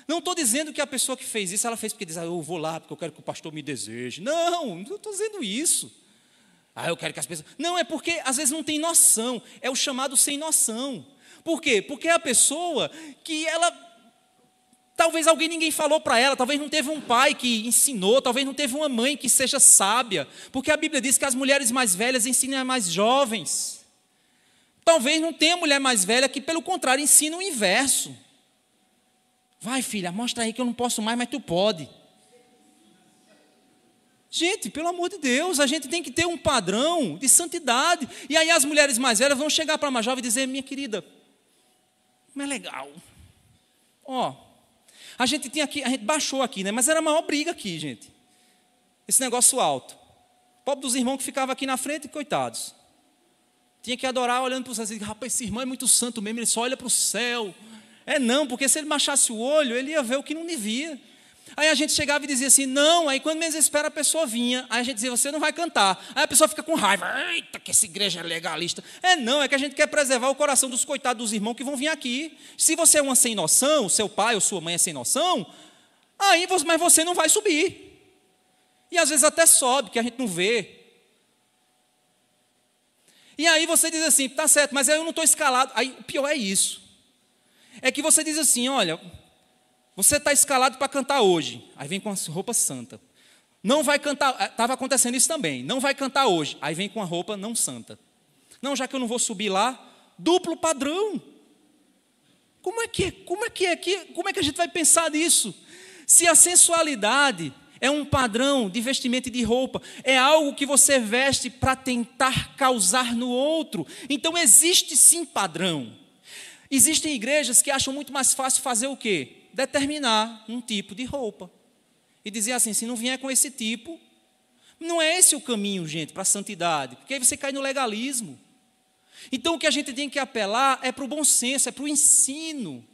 Não estou dizendo que a pessoa que fez isso, ela fez porque diz, eu vou lá porque eu quero que o pastor me deseje. Não estou dizendo isso. Eu quero que as pessoas... Não, é porque às vezes não tem noção. É o chamado sem noção. Por quê? Porque é a pessoa que ela... Talvez ninguém falou para ela, talvez não teve um pai que ensinou, talvez não teve uma mãe que seja sábia. Porque a Bíblia diz que as mulheres mais velhas ensinam as mais jovens. Talvez não tenha mulher mais velha que, pelo contrário, ensina o inverso. Vai, filha, mostra aí que eu não posso mais, mas tu pode. Gente, pelo amor de Deus, a gente tem que ter um padrão de santidade. E aí as mulheres mais velhas vão chegar para a mais jovem e dizer, minha querida, não é legal. A gente baixou aqui, né? Mas era a maior briga aqui, gente. Esse negócio alto. Pobre dos irmãos que ficavam aqui na frente, coitados. Tinha que adorar olhando para o céu. Assim, rapaz, esse irmão é muito santo mesmo, ele só olha para o céu. Não, porque se ele baixasse o olho, ele ia ver o que não devia. Aí a gente chegava e dizia assim, não, aí quando menos espera a pessoa vinha, aí a gente dizia, você não vai cantar. Aí a pessoa fica com raiva, eita, que essa igreja é legalista. Não, é que a gente quer preservar o coração dos coitados dos irmãos que vão vir aqui. Se você é uma sem noção, seu pai ou sua mãe é sem noção, mas você não vai subir. E às vezes até sobe, que a gente não vê. E aí você diz assim, tá certo, mas aí eu não estou escalado. Aí o pior é isso. É que você diz assim, olha... Você está escalado para cantar hoje. Aí vem com a roupa santa. Não vai cantar, estava acontecendo isso também. Não vai cantar hoje. Aí vem com a roupa não santa. Não, já que eu não vou subir lá, duplo padrão. Como é que a gente vai pensar nisso? Se a sensualidade é um padrão de vestimento e de roupa, é algo que você veste para tentar causar no outro. Então existe sim padrão. Existem igrejas que acham muito mais fácil fazer o quê? Determinar um tipo de roupa. E dizer assim, se não vier com esse tipo, não é esse o caminho, gente, para a santidade. Porque aí você cai no legalismo. Então o que a gente tem que apelar é para o bom senso, é para o ensino.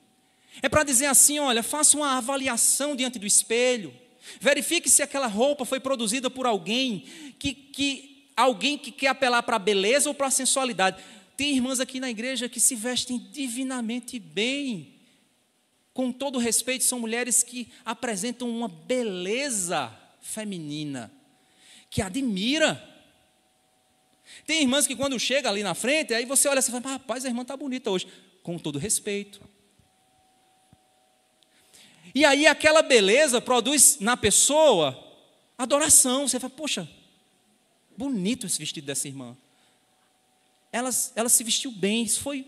É para dizer assim, olha, faça uma avaliação diante do espelho. Verifique se aquela roupa foi produzida por alguém que quer apelar para a beleza ou para a sensualidade. Tem irmãs aqui na igreja que se vestem divinamente bem. Com todo respeito, são mulheres que apresentam uma beleza feminina, que admira. Tem irmãs que quando chega ali na frente, aí você olha e fala, rapaz, a irmã está bonita hoje. Com todo respeito. E aí aquela beleza produz na pessoa adoração. Você fala, poxa, bonito esse vestido dessa irmã. Ela se vestiu bem, isso foi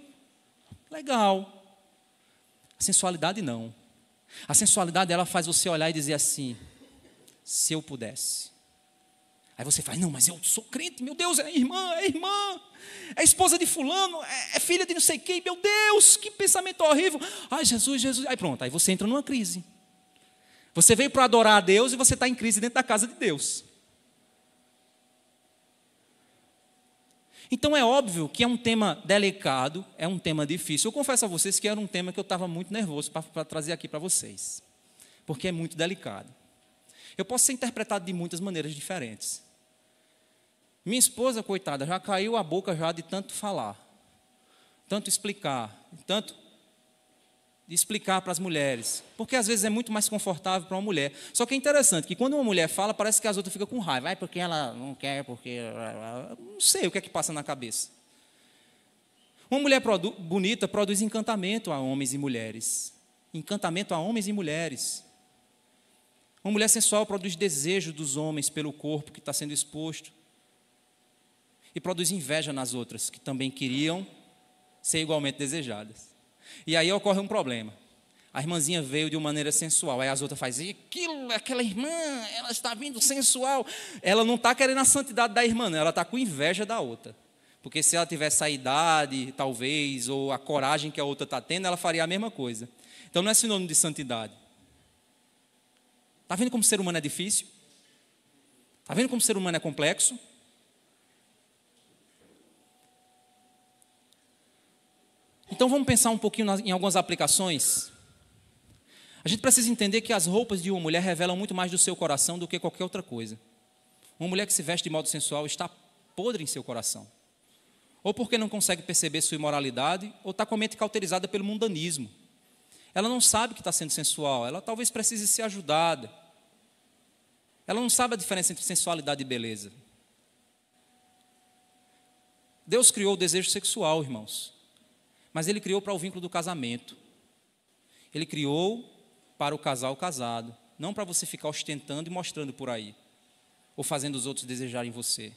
legal. A sensualidade não. A sensualidade ela faz você olhar e dizer assim, se eu pudesse. Aí você fala, não, mas eu sou crente, meu Deus, é irmã, é esposa de fulano, é filha de não sei quem, meu Deus, que pensamento horrível. Ai, Jesus, aí pronto, aí você entra numa crise. Você veio para adorar a Deus e você está em crise dentro da casa de Deus. Então é óbvio que é um tema delicado, é um tema difícil. Eu confesso a vocês que era um tema que eu estava muito nervoso para trazer aqui para vocês, porque é muito delicado. Eu posso ser interpretado de muitas maneiras diferentes. Minha esposa, coitada, já caiu a boca já de tanto falar, tanto explicar, tanto de explicar para as mulheres, porque às vezes é muito mais confortável para uma mulher. Só que é interessante que quando uma mulher fala, parece que as outras ficam com raiva. Porque ela não quer, porque... Não sei o que é que passa na cabeça. Uma mulher bonita produz encantamento a homens e mulheres. Encantamento a homens e mulheres. Uma mulher sensual produz desejo dos homens pelo corpo que está sendo exposto. E produz inveja nas outras, que também queriam ser igualmente desejadas. E aí ocorre um problema. A irmãzinha veio de uma maneira sensual. Aí as outras fazem, aquela irmã, ela está vindo sensual. Ela não está querendo a santidade da irmã, não. Ela está com inveja da outra. Porque se ela tivesse a idade, talvez, ou a coragem que a outra está tendo, ela faria a mesma coisa. Então não é sinônimo de santidade. Está vendo como o ser humano é difícil? Está vendo como o ser humano é complexo? Então vamos pensar um pouquinho em algumas aplicações. A gente precisa entender que as roupas de uma mulher revelam muito mais do seu coração do que qualquer outra coisa. Uma mulher que se veste de modo sensual está podre em seu coração. Ou porque não consegue perceber sua imoralidade, ou está com a mente cauterizada pelo mundanismo. Ela não sabe que está sendo sensual, ela talvez precise ser ajudada. Ela não sabe a diferença entre sensualidade e beleza. Deus criou o desejo sexual, irmãos, mas Ele criou para o vínculo do casamento. Ele criou para o casal casado, não para você ficar ostentando e mostrando por aí, ou fazendo os outros desejarem você.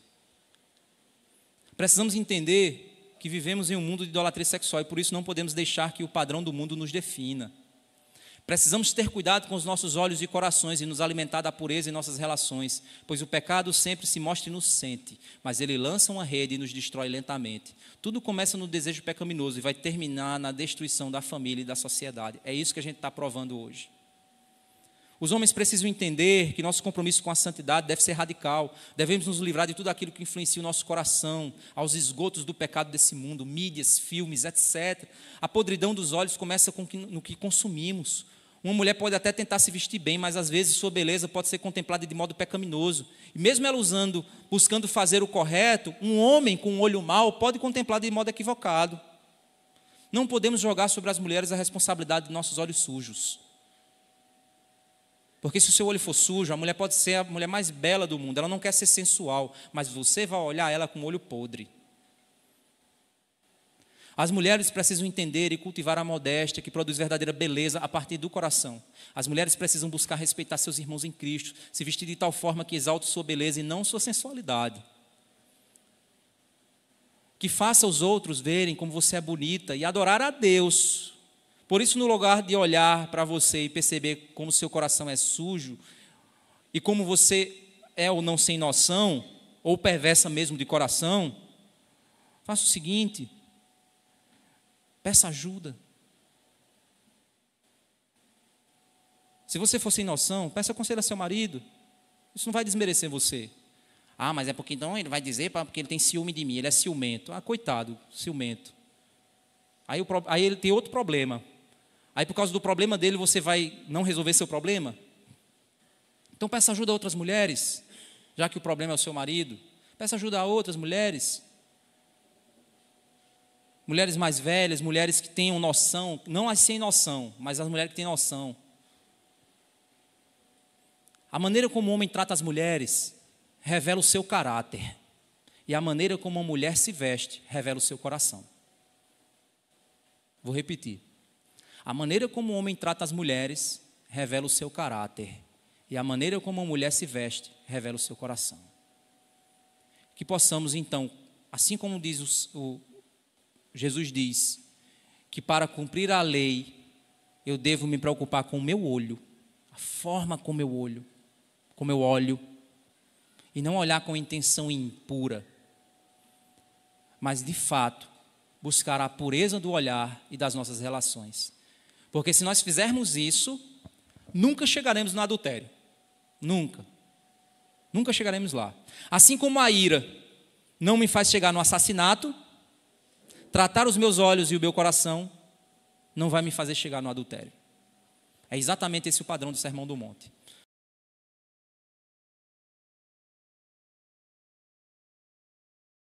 Precisamos entender que vivemos em um mundo de idolatria sexual e por isso não podemos deixar que o padrão do mundo nos defina. Precisamos ter cuidado com os nossos olhos e corações e nos alimentar da pureza em nossas relações, pois o pecado sempre se mostra inocente, mas ele lança uma rede e nos destrói lentamente. Tudo começa no desejo pecaminoso e vai terminar na destruição da família e da sociedade. É isso que a gente está provando hoje. Os homens precisam entender que nosso compromisso com a santidade deve ser radical. Devemos nos livrar de tudo aquilo que influencia o nosso coração, aos esgotos do pecado desse mundo, mídias, filmes, etc. A podridão dos olhos começa no que consumimos. Uma mulher pode até tentar se vestir bem, mas às vezes sua beleza pode ser contemplada de modo pecaminoso. E mesmo ela buscando fazer o correto, um homem com um olho mau pode contemplar de modo equivocado. Não podemos jogar sobre as mulheres a responsabilidade de nossos olhos sujos. Porque se o seu olho for sujo, a mulher pode ser a mulher mais bela do mundo, ela não quer ser sensual, mas você vai olhar ela com o olho podre. As mulheres precisam entender e cultivar a modéstia que produz verdadeira beleza a partir do coração. As mulheres precisam buscar respeitar seus irmãos em Cristo, se vestir de tal forma que exalte sua beleza e não sua sensualidade. Que faça os outros verem como você é bonita e adorar a Deus. Por isso, no lugar de olhar para você e perceber como seu coração é sujo e como você é ou não sem noção, ou perversa mesmo de coração, faça o seguinte: peça ajuda. Se você for sem noção, peça conselho a seu marido. Isso não vai desmerecer você. Ah, mas é porque então ele vai dizer porque ele tem ciúme de mim, ele é ciumento. Ah, coitado, ciumento. Aí ele tem outro problema. Aí por causa do problema dele você vai não resolver seu problema? Então peça ajuda a outras mulheres, já que o problema é o seu marido. Peça ajuda a outras mulheres. Mulheres mais velhas, mulheres que tenham noção, não as sem noção, mas as mulheres que têm noção. A maneira como o homem trata as mulheres revela o seu caráter. E a maneira como uma mulher se veste revela o seu coração. Vou repetir. A maneira como o homem trata as mulheres revela o seu caráter. E a maneira como uma mulher se veste revela o seu coração. Que possamos então, assim como diz Jesus diz, que para cumprir a lei eu devo me preocupar com o meu olho, a forma como eu olho, e não olhar com intenção impura, mas de fato buscar a pureza do olhar e das nossas relações. Porque se nós fizermos isso, nunca chegaremos no adultério. Nunca. Nunca chegaremos lá. Assim como a ira não me faz chegar no assassinato, tratar os meus olhos e o meu coração não vai me fazer chegar no adultério. É exatamente esse o padrão do Sermão do Monte.